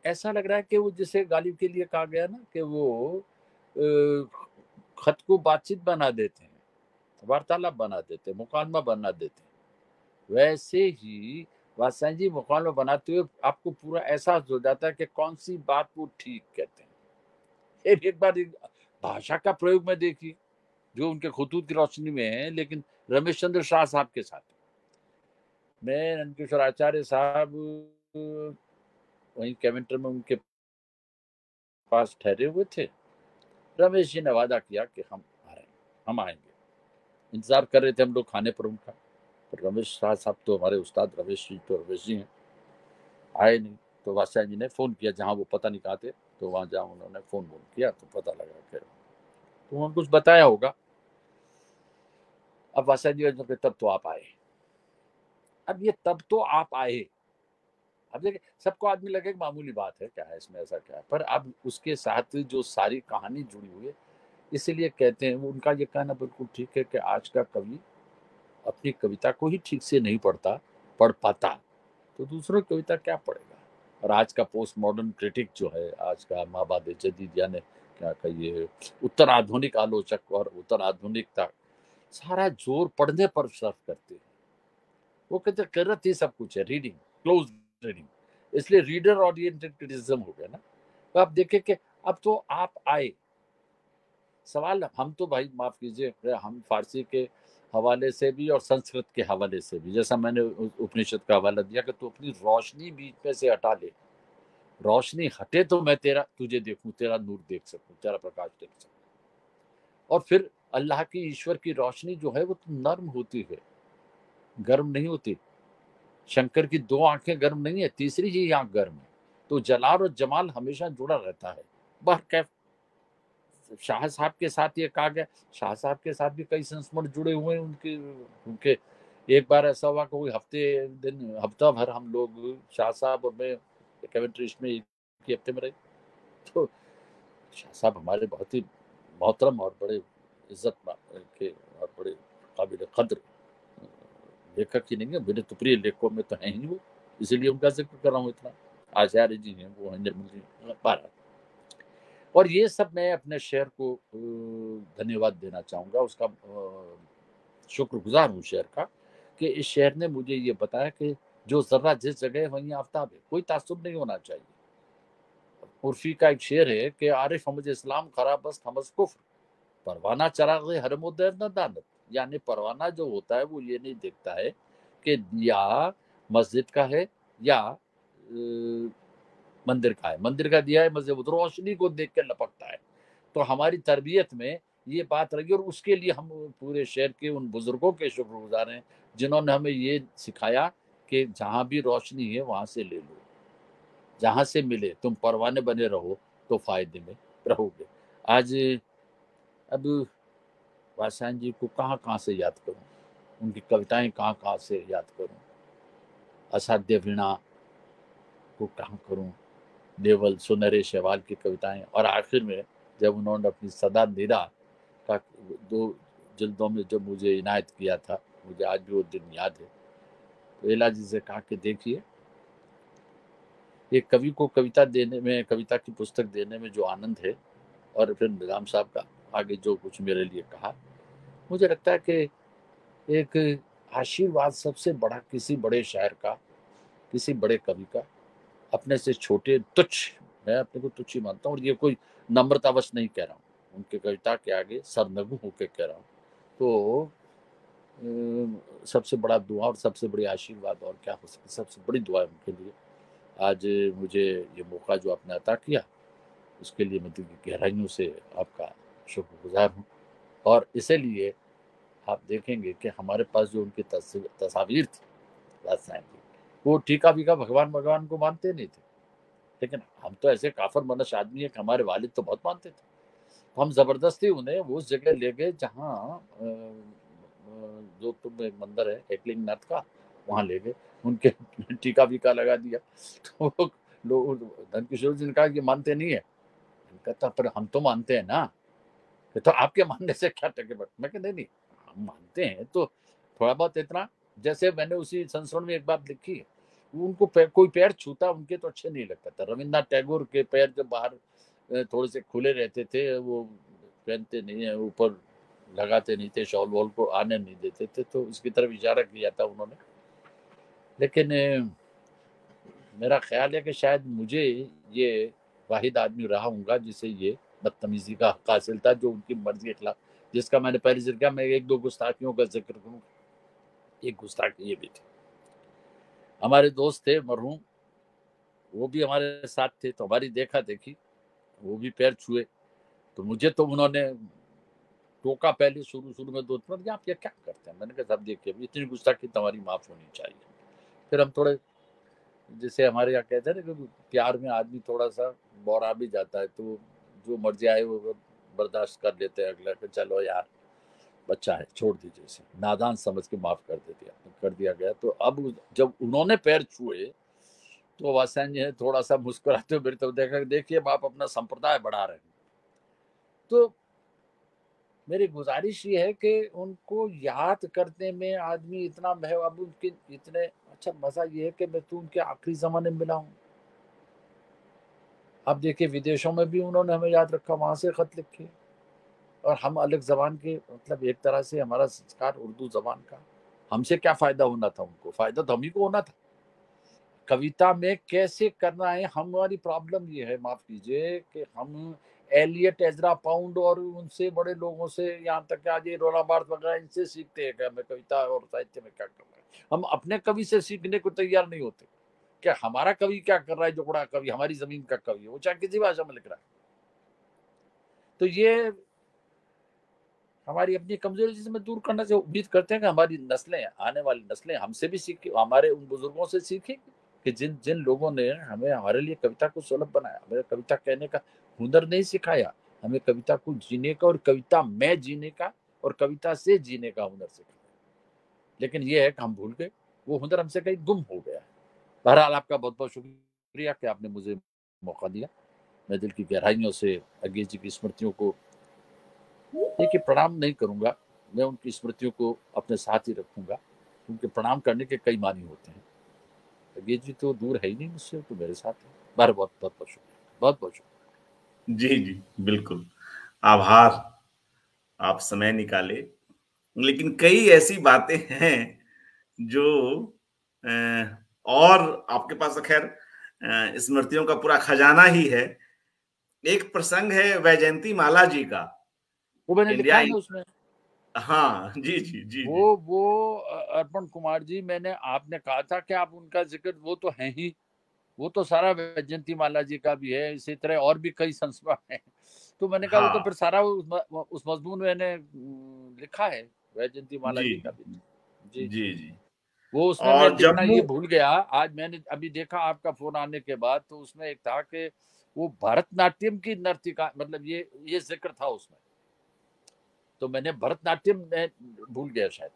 ऐसा लग रहा है कि वो जिसे गालिब के लिए कहा गया ना कि वो खत को बातचीत बना देते हैं, वार्तालाप बना देते हैं, मुकालमा बना देते हैं, वैसे ही वात्स्यायन जी मुकालमा बनाते हुए आपको पूरा एहसास हो जाता है कि कौन सी बात वो ठीक कहते हैं। फिर एक बार भाषा का प्रयोग में देखिए जो उनके खतूत की रोशनी में है, लेकिन रमेश चंद्र शाह साहब के साथ मैं नंदकिशोर आचार्य साहब वहीं कैवेंटर में उनके पास ठहरे हुए थे। रमेश जी ने वादा किया कि हम आएंगे, इंतजार कर रहे थे हम लोग खाने पर उनका, पर रमेश शाह साहब तो हमारे उस्ताद रमेश जी हैं, आए नहीं। तो वात्स्यायन जी ने फ़ोन किया, जहाँ वो पता नहीं कहाँ थे, तो वहाँ जहाँ उन्होंने फ़ोन किया तो पता लगा कि तो उन्होंने कुछ बताया होगा। अब वात्स्यायन जी ने तब तो आप आए। अब ये तब तो आप आए, अब देखिए सबको आदमी लगे मामूली बात है, क्या है इसमें, ऐसा क्या है, पर अब उसके साथ जो सारी कहानी जुड़ी हुई है, इसीलिए कहते हैं, उनका ये कहना बिल्कुल ठीक है कि आज का कवि अपनी कविता को ही ठीक से नहीं पढ़ पाता, तो दूसरों की कविता क्या पढ़ेगा। और आज का पोस्ट मॉडर्न क्रिटिक जो है, आज का माबाद जदीद, यानी क्या कहिए उत्तर आधुनिक आलोचक और उत्तर आधुनिकता, सारा जोर पढ़ने पर सर्फ करते हैं। वो कहते करत ही सब कुछ है, रीडिंग, क्लोज रीडिंग, इसलिए रीडर ओरिएंटेड क्रिटिसिज्म हो गया ना। तो आप देखें कि अब तो आप आए, सवाल हम तो भाई माफ कीजिए, हम फारसी के हवाले से भी और संस्कृत के हवाले से भी, जैसा मैंने उपनिषद का हवाला दिया कि तू अपनी रोशनी बीच में से हटा ले, रोशनी हटे तो मैं तुझे देखूं, तेरा नूर देख सकूं, तेरा प्रकाश देख सकूं। और फिर अल्लाह की, ईश्वर की रोशनी जो है वो तो नर्म होती है, गर्म नहीं होती। शंकर की 2 आंखें गर्म नहीं है, तीसरी ही आंख गर्म है। तो जलाल और जमाल हमेशा जुड़ा रहता है। बहरकैफ शाह साहब के साथ ये कहा गया, शाह साहब के साथ भी कई संस्मरण जुड़े हुए हैं उनके। एक बार ऐसा हुआ कि कोई हफ्ता भर हम लोग, शाह साहब और मैं, कैवेंट्री में एक ही हफ्ते में रहे। तो शाह साहब हमारे बहुत ही मोहतरम और बड़े इज्जत के और बड़े काबिल कद्र लेखक ही नहीं है, मेरे तो प्रिय लेखकों में तो हैं ही वो, इसीलिए उनका जिक्र कर रहा हूँ इतना। आचार्य जी हैं, वो हैं निर्मल जी, बारह। और ये सब मैं अपने शेर को धन्यवाद देना चाहूँगा, उसका शुक्रगुजार हूँ शेर का, कि इस शेर ने मुझे ये बताया कि जो ज़र्रा जिस जगह है वहीं आफ्ताब है, कोई तासुब नहीं होना चाहिए। उर्फी का एक शेर है कि आरिफ हमज इस्लाम खराब बस हमज कुफ्र, परवाना चराग़ हरम उद्दैर न दानत, यानी परवाना जो होता है वो ये नहीं देखता है कि या मस्जिद का है या मंदिर का है, मंदिर का दिया है, मस्जिद रोशनी को देख के लपकता है। तो हमारी तरबियत में ये बात रही, और उसके लिए हम पूरे शहर के उन बुजुर्गों के शुक्रगुजार हैं जिन्होंने हमें ये सिखाया कि जहाँ भी रोशनी है वहाँ से ले लो, जहाँ से मिले तुम परवाने बने रहो तो फायदे में रहोगे। आज अब वात्स्यायन जी को कहाँ से याद करूँ, उनकी कविताएं कहाँ से याद करूँ, असाध्य वीणा को कहाँ करूँ, देवल सुनहरे शैवाल की कविताएं, और आखिर में जब उन्होंने अपनी सदा निरा का 2 जिल्दों में जब मुझे इनायत किया था, मुझे आज भी वो दिन याद है। तो एला जी से कहा कि देखिए, एक कवि को कविता देने में, कविता की पुस्तक देने में जो आनंद है, और फिर निज़ाम साहब का आगे जो कुछ मेरे लिए कहा, मुझे लगता है कि एक आशीर्वाद सबसे बड़ा किसी बड़े शायर का, किसी बड़े कवि का, अपने से छोटे तुच्छ, मैं अपने को तुच्छ ही मानता हूँ, और ये कोई नम्रतावश नहीं कह रहा हूँ, उनके कविता के आगे सरनगू होकर कह रहा हूँ। तो सबसे बड़ा दुआ और सबसे बड़ी आशीर्वाद और क्या हो सकता है, सबसे बड़ी दुआ है उनके लिए। आज मुझे ये मौका जो आपने अता किया, उसके लिए मैं दिल की गहराइयों से आपका शुक्रगुज़ार हूँ। और इसीलिए आप देखेंगे कि हमारे पास जो उनकी तस्वीर थी राजसाहब की, वो टीका-वीका भगवान को मानते नहीं थे। लेकिन हम तो ऐसे काफ़र मनश आदमी हैं कि हमारे वालिद तो बहुत मानते थे। तो हम ज़बरदस्ती उन्हें वो उस जगह ले गए जहाँ जो तुम एक मंदिर है एकलिंगनाथ का, वहाँ ले गए। उनके टीका-वीका लगा दिया। तो लोग धनकिशोर जी ने कहा कि मानते नहीं है। कहता पर हम तो मानते हैं ना। तो आपके मानने से क्या टके बट, मैं कहा नहीं हम मानते हैं तो थोड़ा बहुत इतना, जैसे मैंने उसी संस्मरण में एक बात लिखी है, उनको कोई पैर छूता उनके तो अच्छे नहीं लगता था। रविन्द्रनाथ टैगोर के पैर जब बाहर थोड़े से खुले रहते थे, वो पहनते नहीं है, ऊपर लगाते नहीं थे, शॉल वॉल को आने नहीं देते थे, तो इसकी तरफ इशारा किया था उन्होंने। लेकिन मेरा ख्याल है कि शायद मुझे ये वाहिद आदमी रहा हूँगा जिसे ये बदतमीजी का हक हासिल था, जो उनकी मर्जी के खिलाफ, जिसका मैंने पहले जिक्र किया। मैं एक दो गुस्ताखियों का जिक्र करूँ, एक गुस्ताखी ये भी थी। हमारे दोस्त थे मरहूम, वो भी हमारे साथ थे, तो हमारी देखा देखी, वो भी पैर छुए, तो मुझे तो उन्होंने टोका पहले शुरू में 2 मिनट, आप ये क्या करते हैं? मैंने कहा साहब देखिए इतनी गुस्ताखी तुम्हारी माफ होनी चाहिए। फिर हम थोड़े, जैसे हमारे यहाँ कहते हैं ना कि प्यार में आदमी थोड़ा सा बौरा भी जाता है, तो जो मर्जी आए वो बर्दाश्त कर लेते हैं अगला, कि चलो यार बच्चा है छोड़ दीजिए इसे, नादान समझ के माफ कर दिया गया। तो अब जब उन्होंने पैर छुए तो वात्स्यायन जी ने थोड़ा सा मुस्कुराते हुए मेरी तरफ देखा, देखिए आप अपना संप्रदाय बढ़ा रहे हैं। तो मेरी गुजारिश ये है कि उनको याद करने में आदमी इतना अब उनके इतने अच्छा मजा ये है कि मैं तो उनके आखिरी जमाने में मिला हूँ। अब देखिए विदेशों में भी उन्होंने हमें याद रखा, वहां से खत लिखे, और हम अलग जबान के, मतलब एक तरह से हमारा संस्कार उर्दू जबान का, हमसे क्या फायदा होना था, उनको फायदा तो हम ही को होना था। कविता में कैसे करना है, हमारी प्रॉब्लम ये है, माफ कीजिए, कि हम एलियट, एजरा पाउंड और उनसे बड़े लोगों से, यहाँ तक कि आज ये रोला बार्थ वगैरह, इनसे सीखते हैं कि हमें कविता और साहित्य में क्या करना है। हम अपने कवि से सीखने को तैयार नहीं होते। क्या हमारा कवि क्या कर रहा है, जो बड़ा कवि हमारी जमीन का कवि है, वो चाहे किसी भाषा में लिख रहा है। तो ये हमारी अपनी कमजोरी जिसे मैं दूर करना से उम्मीद करते हैं कि हमारी नस्लें, आने वाली नस्लें हमसे भी सीखे, हमारे उन बुजुर्गों से सीखें कि जिन जिन लोगों ने हमें, हमारे लिए कविता को सुलभ बनाया, हमें कविता कहने का हुनर नहीं सिखाया, हमें कविता को जीने का और कविता में जीने का और कविता से जीने का हुनर सिखाया। लेकिन ये है कि हम भूल गए, वो हुनर हमसे कहीं गुम हो गया है। बहरहाल आपका बहुत बहुत शुक्रिया कि आपने मुझे मौका दिया। मैं दिल की गहराइयों से अज्ञेय जी की स्मृतियों को, देखिए प्रणाम नहीं करूंगा, मैं उनकी स्मृतियों को अपने साथ ही रखूंगा, क्योंकि प्रणाम करने के कई मानी होते हैं। अज्ञेय जी तो दूर है ही नहीं मुझसे, तो मेरे साथ है। बहुत बहुत बहुत शुक्रिया, बहुत बहुत शुक्रिया। जी जी, बिल्कुल आभार, आप समय निकाले। लेकिन कई ऐसी बातें हैं जो और आपके पास तो खैर स्मृतियों का पूरा खजाना ही है। एक प्रसंग है वैजयंती माला जी का, वो मैंने लिखा इंडिया। है ना उसमें। हाँ जी जी जी जी वो अर्पण कुमार जी, मैंने, आपने कहा था कि आप उनका जिक्र, वो तो है ही, वो तो सारा वैजयंती माला जी का भी है, इसी तरह और भी कई संस्मरण हैं। तो मैंने कहा वो तो फिर हाँ सारा उस मजमून में मैंने लिखा है, वैजयंती माला जी जी का भी। जी जी। जी जी। वो उसमें मैं और लिखना जम्मू, ये भूल गया, आज मैंने अभी देखा आपका फोन आने के बाद, तो उसमें एक था कि वो भरतनाट्यम की नर्तिका, मतलब ये जिक्र था उसमें, तो मैंने भरतनाट्यम में भूल गया शायद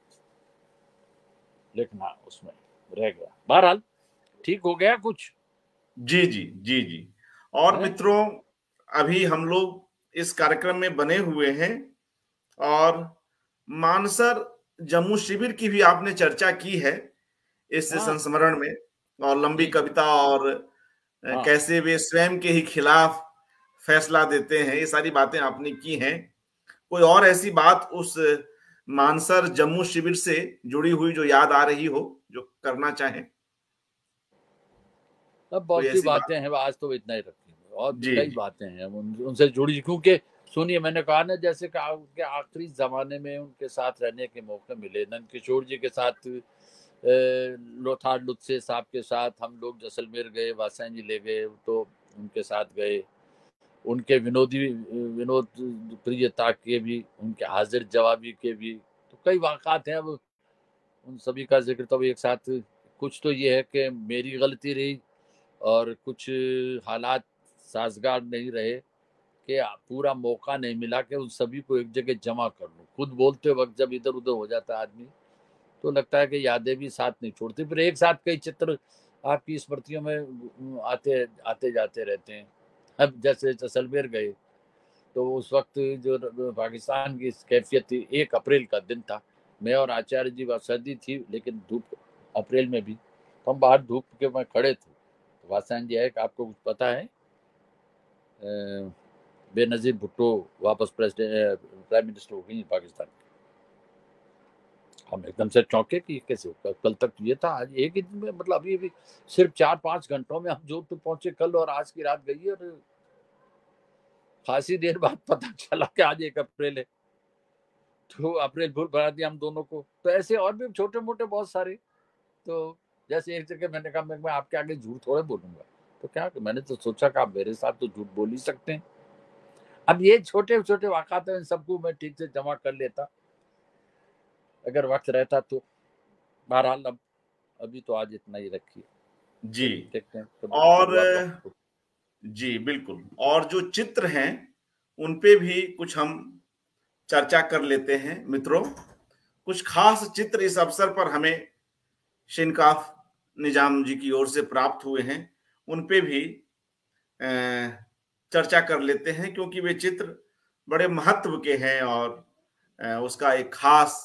लिखना, उसमें रह गया। बहरहाल ठीक हो गया कुछ जी जी जी जी। और है। मित्रों, अभी हम लोग इस कार्यक्रम में बने हुए हैं, और मानसर जम्मू शिविर की भी आपने चर्चा की है इस हाँ संस्मरण में, और लंबी जी जी। कविता, और हाँ कैसे वे स्वयं के ही खिलाफ फैसला देते हैं, ये सारी बातें आपने की हैं। कोई और ऐसी बात उस मानसर जम्मू शिविर से जुड़ी हुई जो याद आ रही हो, जो करना चाहें? अब कोई बहुत सी ऐसी बात? बातें हैं, आज तो इतना ही रखेंगे, और भी जी कई जी बातें हैं उनसे जुड़ी, क्योंकि सुनिए, मैंने कहा ना, जैसे कहा उनके आखिरी ज़माने में उनके साथ रहने के मौके मिले। नंद किशोर जी के साथ, लोथार लुत्से साहब के साथ हम लोग जैसलमेर गए, वात्स्यायन जी ले गए तो उनके साथ गए। उनके विनोद प्रियता के भी, उनके हाजिर जवाबी के भी तो कई वाक़ात हैं। अब उन सभी का ज़िक्र तो एक साथ, कुछ तो ये है कि मेरी गलती रही और कुछ हालात साज़गार नहीं रहे कि पूरा मौका नहीं मिला कि उन सभी को एक जगह जमा कर लूँ। खुद बोलते वक़्त जब इधर-उधर हो जाता है आदमी, तो लगता है कि यादें भी साथ नहीं छोड़ती। फिर एक साथ कई चित्र आपकी स्मृतियों में आते आते जाते रहते हैं। अब जैसे जैसलमेर गए, तो उस वक़्त जो पाकिस्तान की कैफ़ियत थी, 1 अप्रैल का दिन था। मैं और आचार्य जी, वहाँ सर्दी थी लेकिन धूप अप्रैल में भी, तो हम बाहर धूप के में खड़े थे। तो वात्स्यायन जी आए कि आपको कुछ पता है? बेनज़ीर भुट्टो वापस प्राइम मिनिस्टर हो गई हैं पाकिस्तान की। हम एकदम से चौंके कि कैसे होगा? कल तक तो ये था, आज एक ही दिन में, मतलब अभी भी सिर्फ 4-5 घंटों में हम जोधपुर पहुंचे कल, और आज की रात गई है, और खासी देर बाद पता चला कि आज 1 अप्रैल है। तो अप्रैल फूल बना दिया हम दोनों को। तो ऐसे और भी छोटे मोटे बहुत सारे। तो जैसे एक जगह मैंने कहा, मैं आपके आगे झूठ थोड़े बोलूंगा। तो क्या, मैंने तो सोचा कि आप मेरे साथ तो झूठ बोल ही सकते हैं। अब ये छोटे छोटे वाक़ात हैं, इन सबको मैं ठीक से जमा कर लेता अगर वक्त रहता तो। बहरहाल अब अभी तो आज इतना ही रखिए। जी। देखते हैं और कभी और वक्त हो। जी बिल्कुल, और जो चित्र हैं उन पे भी कुछ हम चर्चा कर लेते हैं मित्रों। कुछ खास चित्र इस अवसर पर हमें शिनकाफ निजाम जी की ओर से प्राप्त हुए हैं, उन पे भी अ, चर्चा कर लेते हैं, क्योंकि वे चित्र बड़े महत्व के हैं और उसका एक खास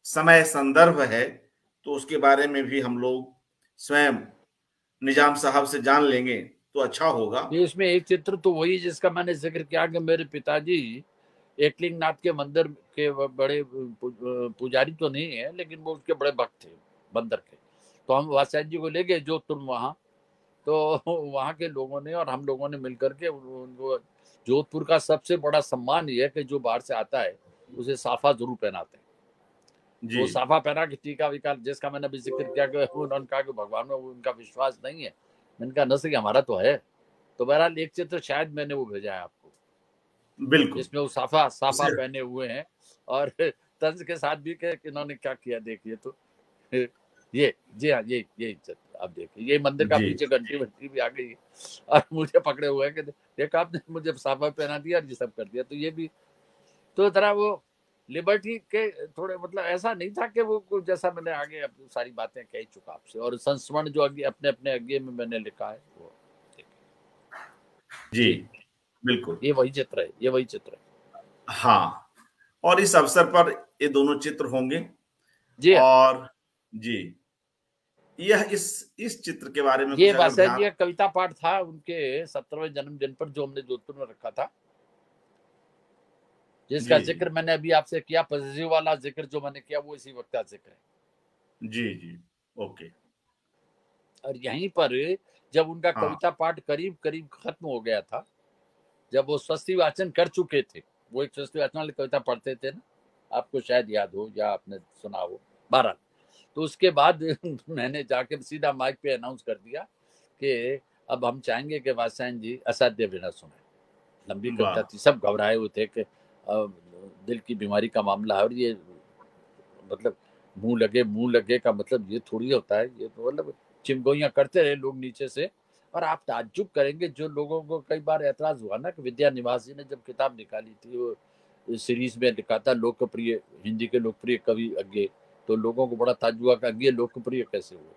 समय संदर्भ है। तो उसके बारे में भी हम लोग स्वयं निजाम साहब से जान लेंगे तो अच्छा होगा। इसमें एक चित्र तो वही जिसका मैंने जिक्र किया कि मेरे पिताजी एकलिंगनाथ के मंदिर के बड़े पुजारी तो नहीं है, लेकिन वो उसके बड़े भक्त थे बंदर के। तो हम वात्स्यायन जी को ले गए जोधपुर वहाँ। तो वहाँ के लोगों ने और हम लोगों ने मिलकर के उनको, जोधपुर का सबसे बड़ा सम्मान ये है कि जो बाहर से आता है उसे साफा जरूर पहनाते हैं। तो जी वो साफा पहना के टीका विका, जिसका मैंने अभी जिक्र किया कि उन्होंने कहा कि भगवान में उनका विश्वास नहीं है। मैंने कहा न सके, हमारा तो है। तो बहरहाल एक चित्र शायद मैंने वो भेजा है आपको, बिल्कुल। जिसमें वो साफा साफा उसे पहने हुए हैं, और तंज के साथ भी कि इन्होंने क्या किया देखिए। तो ये, जी हाँ, ये चित्र आप देखिए, ये मंदिर का जी पीछे घंटी वंटी भी आ गई है, और मुझे पकड़े हुए हैं कि देखा आपने मुझे साफा पहना दिया और ये सब कर दिया। तो ये भी तो तरह वो लिबर्टी के थोड़े, मतलब ऐसा नहीं था कि वो जैसा मैंने आगे अपनी सारी बातें कह चुका आपसे, और संस्मरण जो आगे अपने अपने आगे में मैंने लिखा है वो जी जी, बिल्कुल। ये वही चित्र है, ये वही चित्र है। हाँ, और इस अवसर पर ये दोनों चित्र होंगे। जी हाँ, और जी, यह इस चित्र के बारे में ये कुछ अगर वात्स्यायन ध्यान। जी का कविता पाठ था उनके 17वें जन्मदिन पर, जो हमने जोधपुर में रखा था, जिसका जी जिक्र मैंने अभी आपसे किया। पॉजिटिव वाला जिक्र जो मैंने किया वो इसी वक्त का जिक्र है। जी जी ओके। और यहीं पर जब उनका हाँ कविता पाठ करीब करीब खत्म हो गया था, जब वो स्वस्ति वाचन कर चुके थे, वो एक स्वस्ति वाचन वाली कविता पढ़ते थे ना, आपको शायद याद हो या आपने सुना हो। 12, तो उसके बाद मैंने जाकर सीधा माइक पे अनाउंस कर दिया कि अब हम चाहेंगे कि वात्स्यायन जी असाध्य वीणा सुनाए। लंबी कविता वाह। थी, सब घबराए हुए थे कि दिल की बीमारी का मामला है, और ये मतलब मुंह लगे का मतलब ये थोड़ी होता है। ये तो मतलब चिमगोइयाँ करते रहे लोग नीचे से। और आप ताज्जुब करेंगे, जो लोगों को कई बार ऐतराज हुआ ना कि विद्या निवास जी ने जब किताब निकाली थी, वो सीरीज में लिखा था लोकप्रिय, हिंदी के लोकप्रिय कवि अज्ञे, तो लोगों को बड़ा ताज्जुब हुआ कि अज्ञे लोकप्रिय कैसे हुए।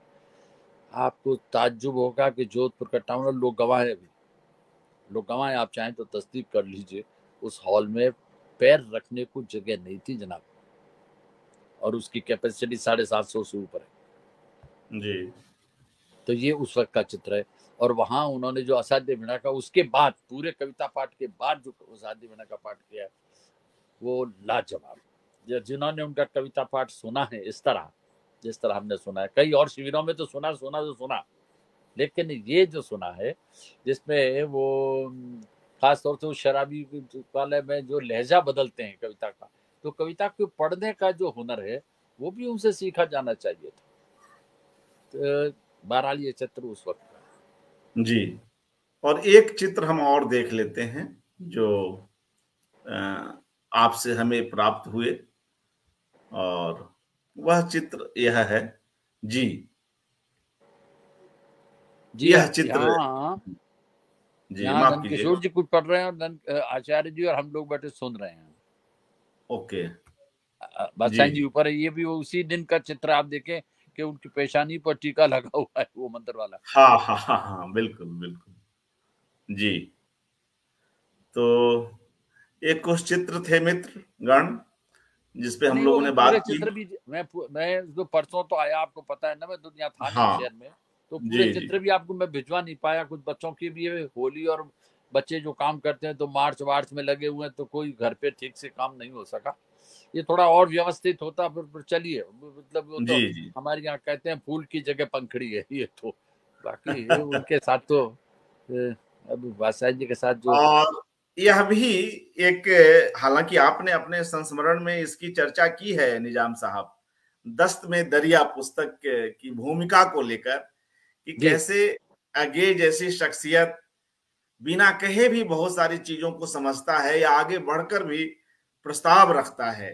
आपको ताज्जुब होगा कि जोधपुर का टाउन, लोग गवाह है, अभी लोग गवाह है, आप चाहें तो तस्दीक कर लीजिए, उस हॉल में पैर रखने को जगह नहीं थी जनाब, और उसकी कैपेसिटी 750 से ऊपर है। जी तो ये उस वक्त का चित्र है। और वहां उन्होंने जो असाध्य वीणा का, उसके बाद पूरे कविता पाठ के बाद जो असाध्य वीणा का पाठ किया है, वो लाजवाब। जिन्होंने उनका कविता पाठ सुना है इस तरह, जिस तरह हमने सुना है, कई और शिविरों में तो सुना, लेकिन ये जो सुना है, जिसमें वो खास तौर से उस शराबी वाले में जो लहजा बदलते हैं कविता का, तो कविता को पढ़ने का जो हुनर है वो भी उनसे सीखा जाना चाहिए था। तो बहरहाल ये चित्र उस वक्त का। जी। और एक चित्र हम और देख लेते हैं जो आपसे हमें प्राप्त हुए, और वह चित्र यह है। जी, जी यह चित्र। यहाँ जी, यहाँ माफ कीजिएगा। नंदकिशोर जी कुछ पढ़ रहे हैं और आचार्य जी और हम लोग बैठे सुन रहे हैं। ओके। जी। बादशाह जी ऊपर है, ये भी उसी दिन का चित्र आप देखें कि उनकी पेशानी पर टीका लगा हुआ है वो मंदिर वाला। हाँ हाँ हाँ हाँ, बिल्कुल बिल्कुल। जी। तो एक कुछ चित्र थे मित्र गण जिसपे हम नहीं लोगों वो ने पूरे बात की। चित्र भी मैं जो परसों तो आया, आपको पता है ना, मैं दुनिया था नहीं हाँ। शहर में, तो पूरे जी जी। चित्र भी आपको मैं भिजवा नहीं पाया। कुछ बच्चों की भी होली और बच्चे जो काम करते हैं तो मार्च वार्च में लगे हुए हैं, तो कोई घर पे ठीक से काम नहीं हो सका। ये थोड़ा और व्यवस्थित होता फिर चलिए, मतलब वो जी तो जी। हमारे यहाँ कहते हैं फूल की जगह पंखड़ी है ये तो। बाकी उनके साथ तो अब बादशाह जी के साथ जो और यह भी एक, हालांकि आपने अपने संस्मरण में इसकी चर्चा की है निजाम साहब, दस्त में दरिया पुस्तक की भूमिका को लेकर, कि जी कैसे अगे जैसी शख्सियत बिना कहे भी बहुत सारी चीजों को समझता है या आगे बढ़कर भी प्रस्ताव रखता है।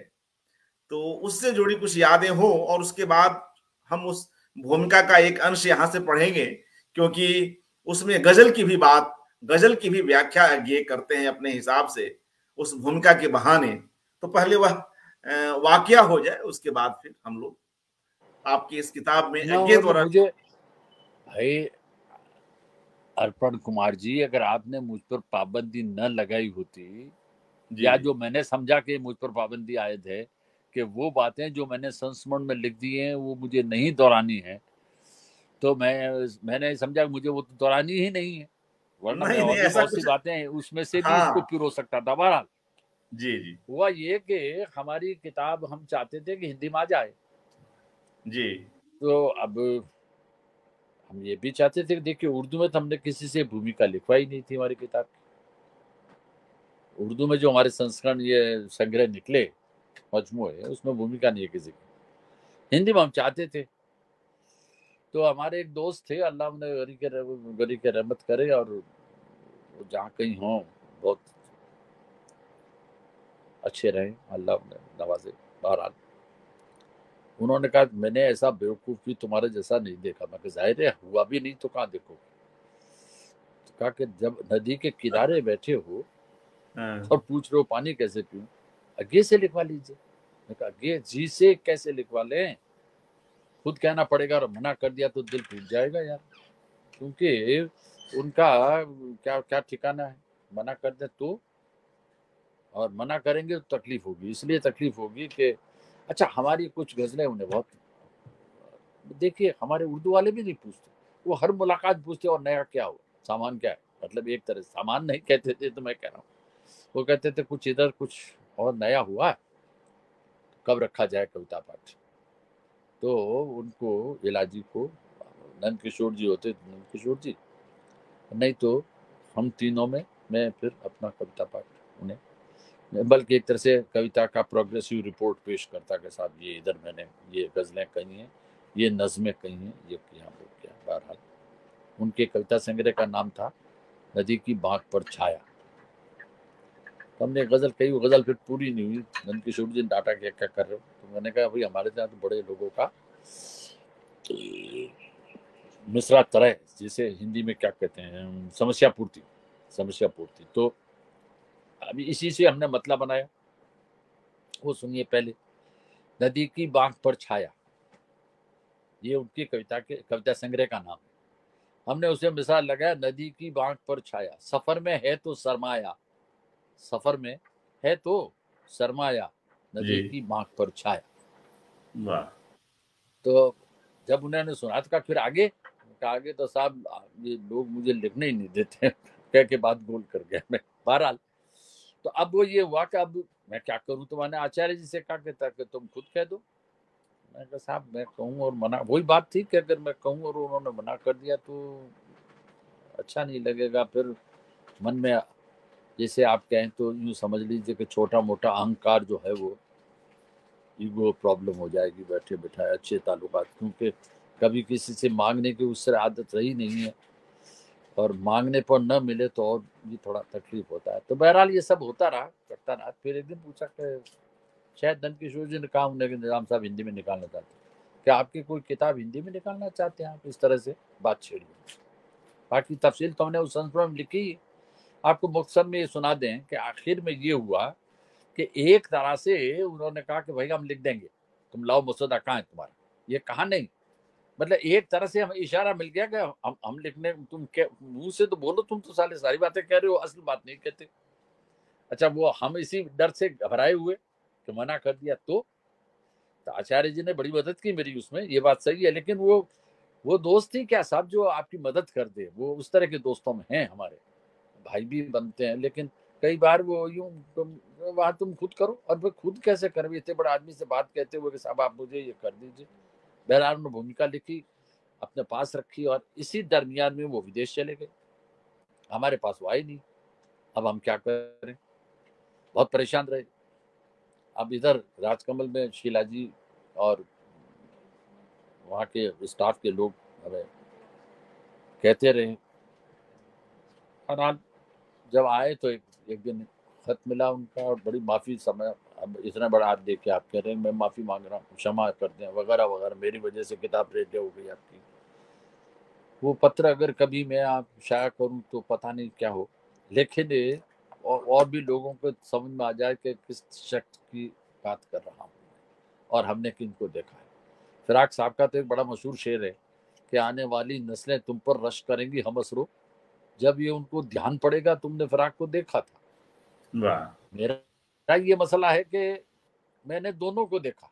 तो उससे जुड़ी कुछ यादें हो, और उसके बाद हम उस भूमिका का एक अंश यहां से पढ़ेंगे, क्योंकि उसमें गजल की भी बात, गजल की भी व्याख्या ये करते हैं अपने हिसाब से उस भूमिका के बहाने। तो पहले वह वाकया हो जाए, उसके बाद फिर हम लोग आपकी इस किताब में ना, अज्ञे और द्वारा। मुझे भाई अर्पण कुमार जी, अगर आपने मुझ पर पाबंदी न लगाई होती, जी या जी। जो मैंने समझा कि मुझ पर पाबंदी आयद है कि वो बातें जो मैंने संस्मरण में लिख दी हैं वो मुझे नहीं दोहरानी है, तो मैंने समझा मुझे वो तो दोहरानी ही नहीं है, वरना मैं नहीं नहीं, और भी ऐसा बहुत सी कुछ। बातें उसमें से भी उसको हाँ। पिरो सकता था। बहरहाल जी जी। हुआ ये कि हमारी किताब हम चाहते थे कि हिंदी में आ जाए, जी। तो अब हम ये भी चाहते थे कि देखिए उर्दू में तो हमने किसी से भूमिका लिखवाई नहीं थी हमारी किताब की। उर्दू में जो हमारे संस्करण ये संग्रह निकले मजमूए, उसमें भूमिका नहीं है किसी की। हिंदी में हम चाहते थे, तो हमारे एक दोस्त थे, अल्लाह उन्हें गरी के रहमत करे, और वो जहाँ कहीं हों बहुत अच्छे रहे, अल्लाह उन्हें नवाजे। बहरहाल उन्होंने कहा मैंने ऐसा बेवकूफ़ भी तुम्हारे जैसा नहीं देखा। मैं जाहिर है हुआ भी नहीं तो कहाँ देखोगे। तो कहा कि जब नदी के किनारे बैठे हो और हाँ। पूछ रहे हो पानी कैसे पीऊं, आगे से लिखवा लीजिए। मैं कहा आगे जी से कैसे लिखवा लें, खुद कहना पड़ेगा, और मना कर दिया तो दिल टूट जाएगा यार, क्योंकि उनका क्या क्या ठिकाना है। मना कर दे तो, और मना करेंगे तो तकलीफ होगी, इसलिए तकलीफ होगी कि अच्छा हमारी कुछ गजलें उन्हें बहुत, देखिए हमारे उर्दू वाले भी नहीं पूछते, वो हर मुलाकात पूछते और नया क्या हो, सामान क्या है, मतलब एक तरह से सामान नहीं कहते थे, तो मैं कह रहा हूँ वो कहते थे कुछ इधर कुछ और नया हुआ है, कब रखा जाए कविता पाठ। तो उनको इलाजी को नंद किशोर जी होते, नंद किशोर जी, नहीं तो हम तीनों में मैं फिर अपना कविता पाठ उन्हें, बल्कि एक तरह से कविता का प्रोग्रेसिव रिपोर्ट पेश करता के साथ, ये इधर मैंने ये गज़लें कही हैं, ये नज़में कही हैं, ये यहाँ पे किया। बहरहाल उनके कविता संग्रह का नाम था नदी की बांक पर छाया। तो हमने गज़ल कही, वो गज़ल फिर पूरी नहीं हुई। नंद किशोर जी ने डांटा क्या क्या कर रहे हो, तो मैंने कहा भाई हमारे यहाँ तो बड़े लोगों का मिसरा तरह, जिसे हिंदी में क्या कहते हैं, समस्या पूर्ति, समस्या पूर्ति। तो अभी इसी से हमने मतलब बनाया। वो सुनिए पहले, नदी की बांक पर छाया, ये उनकी कविता संग्रह का नाम है। हमने उसे मिसाल लगाया, नदी की बांक पर छाया, सफर में है तो सरमाया, सफर में है तो सरमाया, जी। नदी की बांक पर छाया। वाह। तो जब उन्होंने सुना तो कहा फिर आगे, आगे तो साहब ये लोग मुझे लिखने ही नहीं देते कह के बात बोल कर गया मैं। बहरहाल तो अब वो ये हुआ कि अब मैं क्या करूं, तो मैंने आचार्य जी से कहा कि तुम खुद कह दो। मैं कहा साहब मैं कहूँ और मना, वही बात थी कि अगर मैं कहूँ और उन्होंने मना कर दिया तो अच्छा नहीं लगेगा, फिर मन में जैसे आप कहें तो यूँ समझ लीजिए कि छोटा-मोटा अहंकार जो है वो ईगो प्रॉब्लम हो जाएगी बैठे-बिठाए अच्छे ताल्लुकात, क्योंकि कभी किसी से माँगने की उससे आदत रही नहीं है और माँगने पर न मिले तो और भी थोड़ा तकलीफ होता है। तो बहरहाल ये सब होता रहा, करता रहा। फिर एक दिन पूछा कि शायद नंदकिशोर जी ने कहा उन्हें कि निज़ाम साहब हिंदी में निकालना चाहते हैं। क्या आपकी कोई किताब हिंदी में निकालना चाहते हैं आप? इस तरह से बात छेड़ी। बाकी तफ़सील तो हमने उस संस्करण में लिखी ही। आपको मुख्तसर में ये सुना दें कि आखिर में ये हुआ कि एक तरह से उन्होंने कहा कि भई हम लिख देंगे, तुम लाओ मसौदा कहाँ है तुम्हारा? ये कहा नहीं, मतलब एक तरह से हमें इशारा मिल गया कि हम लिखने, तुम क्या मुँह से तो बोलो, तुम तो साले सारी बातें कह रहे हो, असल बात नहीं कहते। अच्छा वो हम इसी डर से घबराए हुए कि मना कर दिया तो आचार्य जी ने बड़ी मदद की मेरी उसमें, ये बात सही है। लेकिन वो दोस्त ही क्या साहब जो आपकी मदद कर दे, वो उस तरह के दोस्तों में हैं हमारे। भाई भी बनते हैं, लेकिन कई बार वो यूँ तुम खुद करो, और मैं खुद कैसे करूँ इतने बड़े आदमी से बात कहते हुए कि साहब आप मुझे ये कर दीजिए। बहरहाल उन्होंने भूमिका लिखी, अपने पास रखी, और इसी दरमियान में वो विदेश चले गए। हमारे पास वो आए नहीं। अब हम क्या करें? बहुत परेशान रहे। अब इधर राजकमल में शीला जी और वहाँ के स्टाफ के लोग हमें कहते रहे। बहरहाल जब आए तो एक दिन खत मिला उनका, और बड़ी माफ़ी समय, अब इतना बड़ा हाथ देके आप कह रहे हैं मैं माफ़ी मांग रहा हूँ, क्षमा कर दें वगैरह वगैरह, मेरी वजह से किताब रेडियो हो गई आपकी। वो पत्र अगर कभी मैं आप शाया करूँ तो पता नहीं क्या हो, लेकिन और भी लोगों को समझ में आ जाए कि किस शख्स की बात कर रहा हूँ और हमने किनको देखा है। फिराक साहब का तो एक बड़ा मशहूर शेर है कि आने वाली नस्लें तुम पर रश करेंगी हम असरो, जब ये उनको ध्यान पड़ेगा तुमने फिराक को देखा था। वाह। मेरा ये मसला है कि मैंने दोनों को देखा।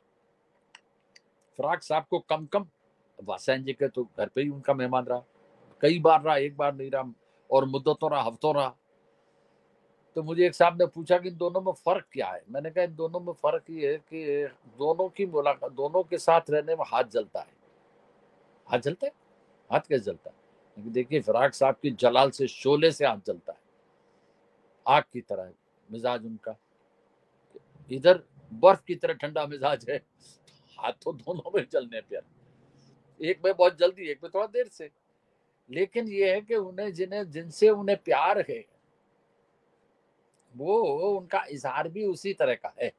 फिराक साहब को कम वासैन जी के तो घर पे ही उनका मेहमान रहा, कई बार रहा, एक बार नहीं रहा, और मुद्दतों रहा, हफ्तों रहा। तो मुझे एक साहब ने पूछा कि इन दोनों में फ़र्क क्या है? मैंने कहा इन दोनों में फ़र्क ये है कि दोनों की मुलाकात, दोनों के साथ रहने में हाथ जलता है। हाथ जलता है? हाथ कैसे जलता है? क्योंकि देखिए फिराक साहब की जलाल से, शोले से हाथ जलता है, आग की तरह है मिजाज उनका। इधर बर्फ की तरह ठंडा मिजाज है, हाथ तो दोनों में जलने पे, एक में बहुत जल्दी, एक में थोड़ा देर से। लेकिन ये है कि उन्हें जिनसे उन्हें प्यार है, वो उनका इजहार भी उसी तरह का है।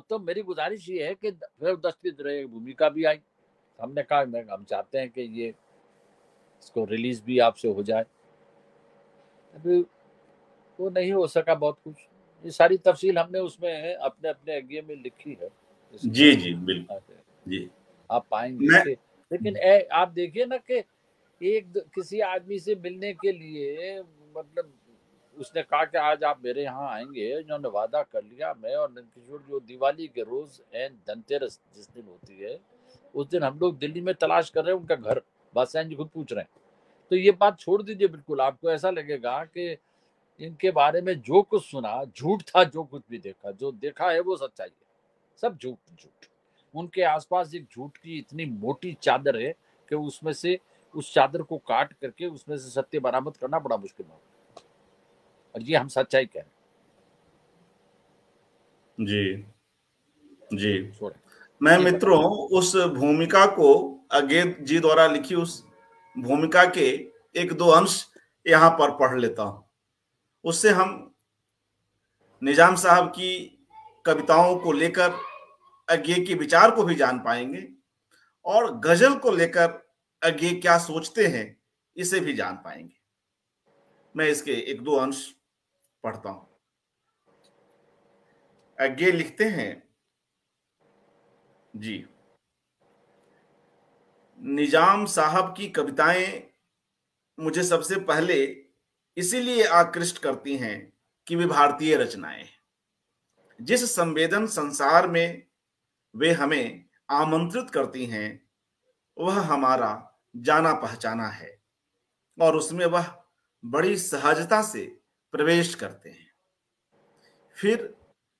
तो मेरी गुजारिश ये है कि फिर 10 की तरह भूमिका भी आई। हमने कहा हम चाहते हैं कि ये इसको रिलीज भी आपसे हो जाए। अभी वो नहीं हो सका बहुत कुछ। ये सारी तफसील हमने उसमें अपने अपने एग्गे में लिखी है इसमें। जी जी बिल्कुल। जी आप पाएंगे मैं। कि, लेकिन आप देखिए ना कि किसी आदमी से मिलने के लिए, मतलब उसने कहा कि आज आप मेरे यहाँ आएंगे, उन्होंने वादा कर लिया। मैं और नंदकिशोर जो दिवाली के रोज एंड धनतेरस जिस दिन होती है उस दिन हम लोग दिल्ली में तलाश कर रहे हैं उनका घर। बादशाह जी खुद पूछ रहे हैं। तो ये बात छोड़ दीजिए, बिल्कुल आपको ऐसा लगेगा कि इनके बारे में जो कुछ सुना झूठ था, जो कुछ भी देखा, जो देखा है वो सच्चाई है, सब झूठ झूठ। उनके आसपास एक झूठ की इतनी मोटी चादर है कि उसमें से, उस चादर को काट करके उसमें से सत्य बरामद करना बड़ा मुश्किल है, और ये हम सच्चाई कह रहे जी जी। हैं। छोड़े, मैं ये मित्रों बताइए। उस भूमिका को, अगेत जी द्वारा लिखी उस भूमिका के एक दो अंश यहाँ पर पढ़ लेता हूँ। उससे हम निजाम साहब की कविताओं को लेकर अज्ञे के विचार को भी जान पाएंगे, और गजल को लेकर अज्ञे क्या सोचते हैं इसे भी जान पाएंगे। मैं इसके एक दो अंश पढ़ता हूं। अज्ञे लिखते हैं, जी, निजाम साहब की कविताएं मुझे सबसे पहले इसीलिए आकृष्ट करती हैं कि वे भारतीय रचनाएं, जिस संवेदन संसार में वे हमें आमंत्रित करती हैं वह हमारा जाना पहचाना है, और उसमें वह बड़ी सहजता से प्रवेश करते हैं। फिर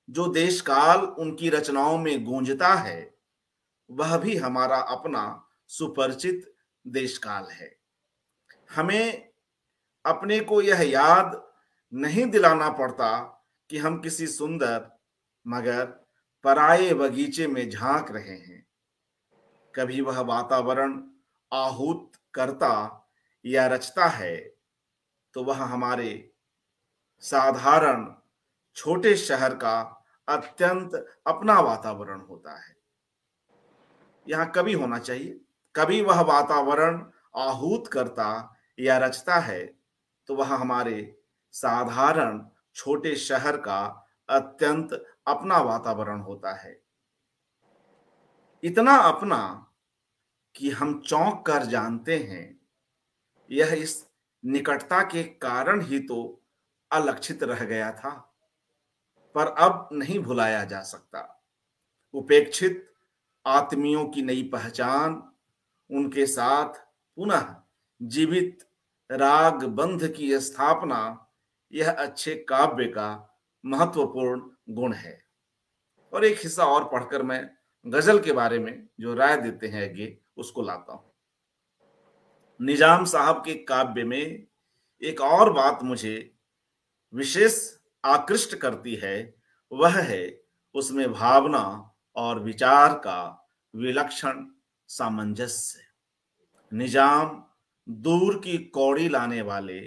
जो देश काल उनकी रचनाओं में गूंजता है वह भी हमारा अपना सुपरिचित देश काल है। हमें अपने को यह याद नहीं दिलाना पड़ता कि हम किसी सुंदर मगर पराये बगीचे में झांक रहे हैं। कभी वह वातावरण आहूत करता या रचता है तो वह हमारे साधारण छोटे शहर का अत्यंत अपना वातावरण होता है। यहां कभी होना चाहिए। कभी वह वातावरण आहूत करता या रचता है तो वह हमारे साधारण छोटे शहर का अत्यंत अपना वातावरण होता है। इतना अपना कि हम चौंक कर जानते हैं यह इस निकटता के कारण ही तो अलक्षित रह गया था, पर अब नहीं भुलाया जा सकता। उपेक्षित आत्मियों की नई पहचान, उनके साथ पुनः जीवित राग बंध की स्थापना, यह अच्छे काव्य का महत्वपूर्ण गुण है। और एक हिस्सा और पढ़कर मैं गजल के बारे में जो राय देते हैं आगे उसको लाता हूं। निजाम साहब के काव्य में एक और बात मुझे विशेष आकृष्ट करती है, वह है उसमें भावना और विचार का विलक्षण सामंजस्य। निजाम दूर की कौड़ी लाने वाले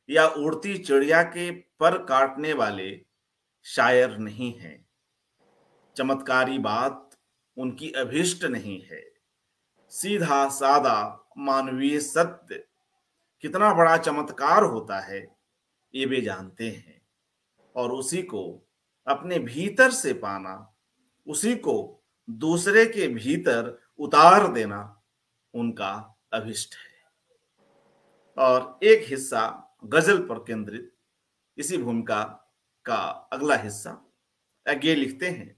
या उड़ती चिड़िया के पर काटने वाले शायर नहीं हैं। चमत्कारी बात उनकी अभीष्ट नहीं है। सीधा सादा मानवीय सत्य कितना बड़ा चमत्कार होता है ये वे जानते हैं, और उसी को अपने भीतर से पाना, उसी को दूसरे के भीतर उतार देना उनका अभिष्ट है। और एक हिस्सा गजल पर केंद्रित इसी भूमिका का अगला हिस्सा आगे लिखते हैं।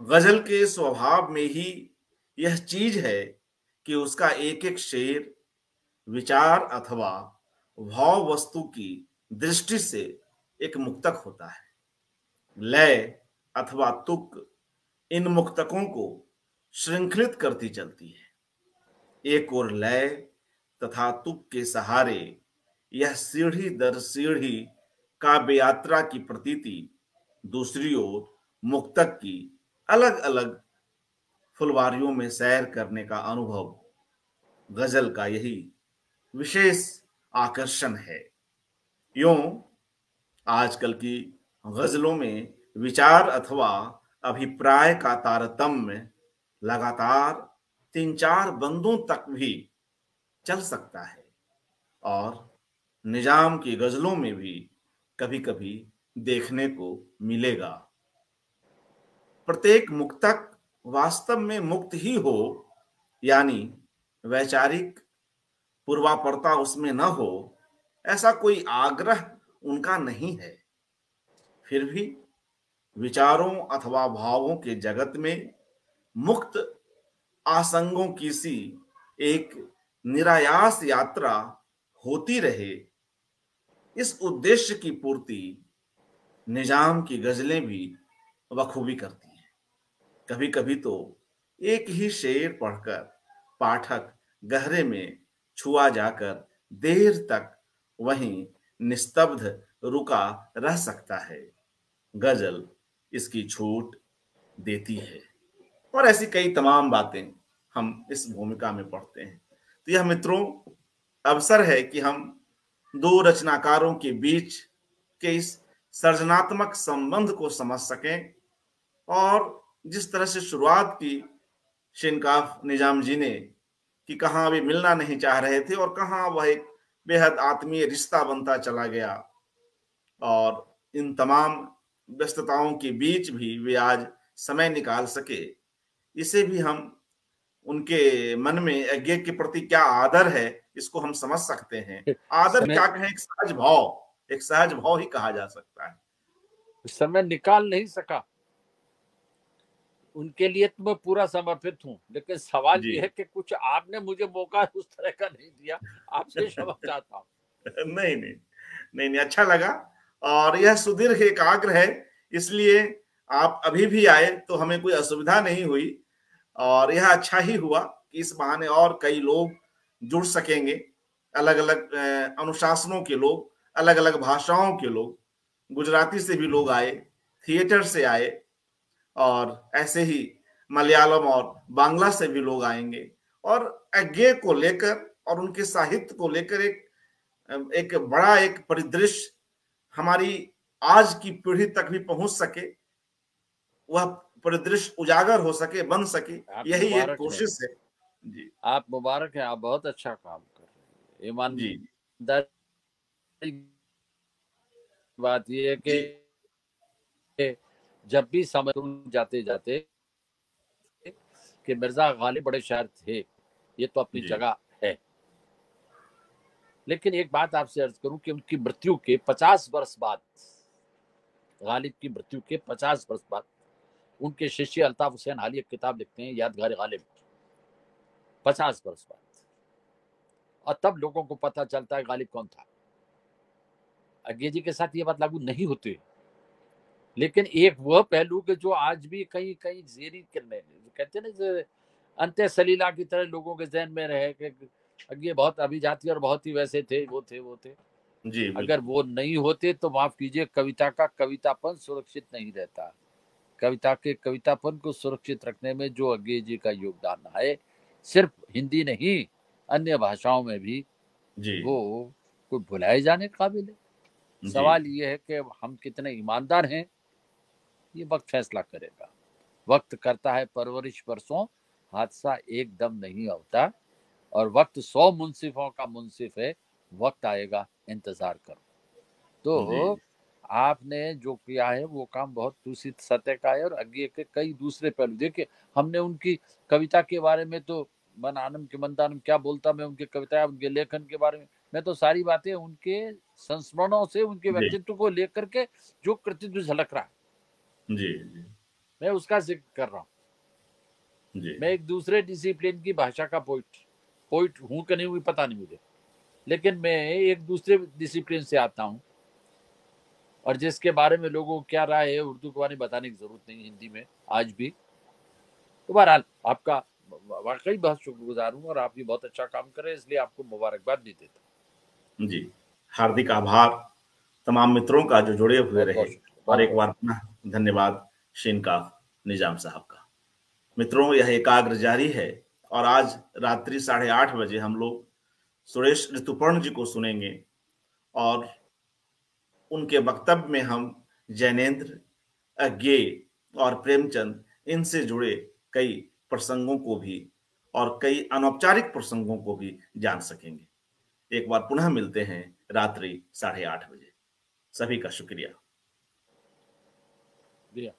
गजल के स्वभाव में ही यह चीज है कि उसका एक एक शेर विचार अथवा भाव वस्तु की दृष्टि से एक मुक्तक होता है। लय अथवा तुक इन मुक्तकों को श्रृंखलित करती चलती है। एक और लय तथा तुक के सहारे यह सीढ़ी दर सीढ़ी काव्य यात्रा की प्रतीति, दूसरी ओर मुक्तक की अलग अलग फुलवारियों में सैर करने का अनुभव, गजल का यही विशेष आकर्षण है। यूं आजकल की गजलों में विचार अथवा अभिप्राय का तारतम्य लगातार 3-4 बंदों तक भी चल सकता है, और निजाम की गजलों में भी कभी कभी देखने को मिलेगा। प्रत्येक मुक्तक वास्तव में मुक्त ही हो, यानी वैचारिक पूर्वापरता उसमें न हो, ऐसा कोई आग्रह उनका नहीं है। फिर भी विचारों अथवा भावों के जगत में मुक्त आसंगों की सी एक निरायास यात्रा होती रहे, इस उद्देश्य की पूर्ति निजाम की गजलें भी बखूबी करती हैं। कभी कभी तो एक ही शेर पढ़कर पाठक गहरे में छुआ जाकर देर तक वहीं निस्तब्ध रुका रह सकता है। गजल इसकी छूट देती है। और ऐसी कई तमाम बातें हम इस भूमिका में पढ़ते हैं। तो यह मित्रों अवसर है कि हम दो रचनाकारों के बीच के इस सर्जनात्मक संबंध को समझ सकें, और जिस तरह से शुरुआत की शिनकाफ निजाम जी ने कि कहाँ वे मिलना नहीं चाह रहे थे और कहाँ वह एक बेहद आत्मीय रिश्ता बनता चला गया, और इन तमाम व्यस्तताओं के बीच भी वे आज समय निकाल सके, इसे भी हम उनके मन में यज्ञ के प्रति क्या आदर है इसको हम समझ सकते हैं। आदर क्या कहें, एक सहज भाव ही कहा जा सकता है। समय निकाल नहीं सका उनके लिए तो मैं पूरा समर्पित हूँ, लेकिन सवाल ये है कि कुछ आपने मुझे मौका उस तरह का नहीं दिया, आपसे क्षमा चाहता हूँ। नहीं, अच्छा लगा, और यह सुदीर्घ एकाग्र है, इसलिए आप अभी भी आए तो हमें कोई असुविधा नहीं हुई, और यह अच्छा ही हुआ कि इस बहाने और कई लोग जुड़ सकेंगे अलग अलग अनुशासनों के लोग, अलग अलग भाषाओं के लोग, गुजराती से भी लोग आए, थिएटर से आए, और ऐसे ही मलयालम और बांग्ला से भी लोग आएंगे, और अज्ञे को लेकर और उनके साहित्य को लेकर एक बड़ा एक परिदृश्य हमारी आज की पीढ़ी तक भी पहुंच सके, वह परिदृश्य उजागर हो सके, बन सके, आप यही एक मुबारक है, कोशिश है। जी आप मुबारक है, आप बहुत अच्छा काम कर रहे हैं। जी ईमानदारी की बात ये है जी कि जब भी समझ जाते जाते कि मिर्जा गालिब बड़े शायर थे, ये तो अपनी जी जगह है, लेकिन एक बात आपसे अर्ज करूं कि उनकी मृत्यु के 50 वर्ष बाद, गालिब की मृत्यु के 50 वर्ष बाद उनके शिष्य अल्ताफ हुसैन हाली एक किताब लिखते हैं, यादगार गालिब, 50 वर्ष बाद, और तब लोगों को पता चलता है गालिब कौन था। अंग्रेजी के साथ ये बात लागू नहीं होती, लेकिन एक वह पहलू के जो आज भी कहीं कहीं जेरी करने कहते हैं ना, अंत्य सलीला की तरह लोगों के जहन में रहे कि ये बहुत अभिजाती और बहुत ही वैसे थे, वो थे वो थे। जी अगर बिल्कुल। वो नहीं होते तो माफ कीजिए, कविता का कवितापन सुरक्षित नहीं रहता। कविता के कवितापन को सुरक्षित रखने में जो अज्ञे जी का योगदान है, सिर्फ हिंदी नहीं अन्य भाषाओं में भी, जी वो कोई भुलाए जाने काबिल है। जी सवाल ये है कि हम कितने ईमानदार हैं, ये वक्त फैसला करेगा। वक्त करता है परवरिश बरसों, हादसा एकदम नहीं होता, और वक्त 100 मुंसिफों का मुंसिफ है, वक्त आएगा इंतजार करो। जी तो आपने जो किया है वो काम बहुत दूषित सतह का है, और आगे के कई दूसरे पहलू देखिए। हमने उनकी कविता के बारे में तो मन आनम के मंदानम क्या बोलता मैं उनकी कविता, उनके लेखन के बारे में मैं तो सारी बातें उनके संस्मरणों से, उनके जी व्यक्तित्व को लेकर के जो कृतित्व झलक रहा है, जी जी मैं उसका जिक्र कर रहा हूँ। जी मैं एक दूसरे डिसिप्लिन की भाषा का पोइट हूँ कि नहीं हुई पता नहीं मुझे, लेकिन मैं एक दूसरे डिसिप्लिन से आता हूँ, और जिसके बारे में लोगों को क्या राय है उर्दू के बारे में बताने की जरूरत नहीं, हिंदी में आज भी। तो बहरहाल आपका वाकई बहुत शुक्रगुजार हूँ, और आप ये बहुत अच्छा काम कर रहे हैं, इसलिए आपको मुबारकबाद भी देता हूँ। जी। हार्दिक आभार तमाम मित्रों का जो जुड़े हुए बहुत रहे, बहुत शुक्रिया, और बहुत एक बहुत बार पुनः धन्यवाद शिनकाफ निजाम साहब का। मित्रों, यह एकाग्र जारी है, और आज रात्रि 8:30 बजे हम लोग सुरेश ऋतुपर्ण जी को सुनेंगे, और उनके वक्तव्य में हम जैनेन्द्र, अज्ञे और प्रेमचंद, इनसे जुड़े कई प्रसंगों को भी और कई अनौपचारिक प्रसंगों को भी जान सकेंगे। एक बार पुनः मिलते हैं रात्रि 8:30 बजे। सभी का शुक्रिया। शुक्रिया।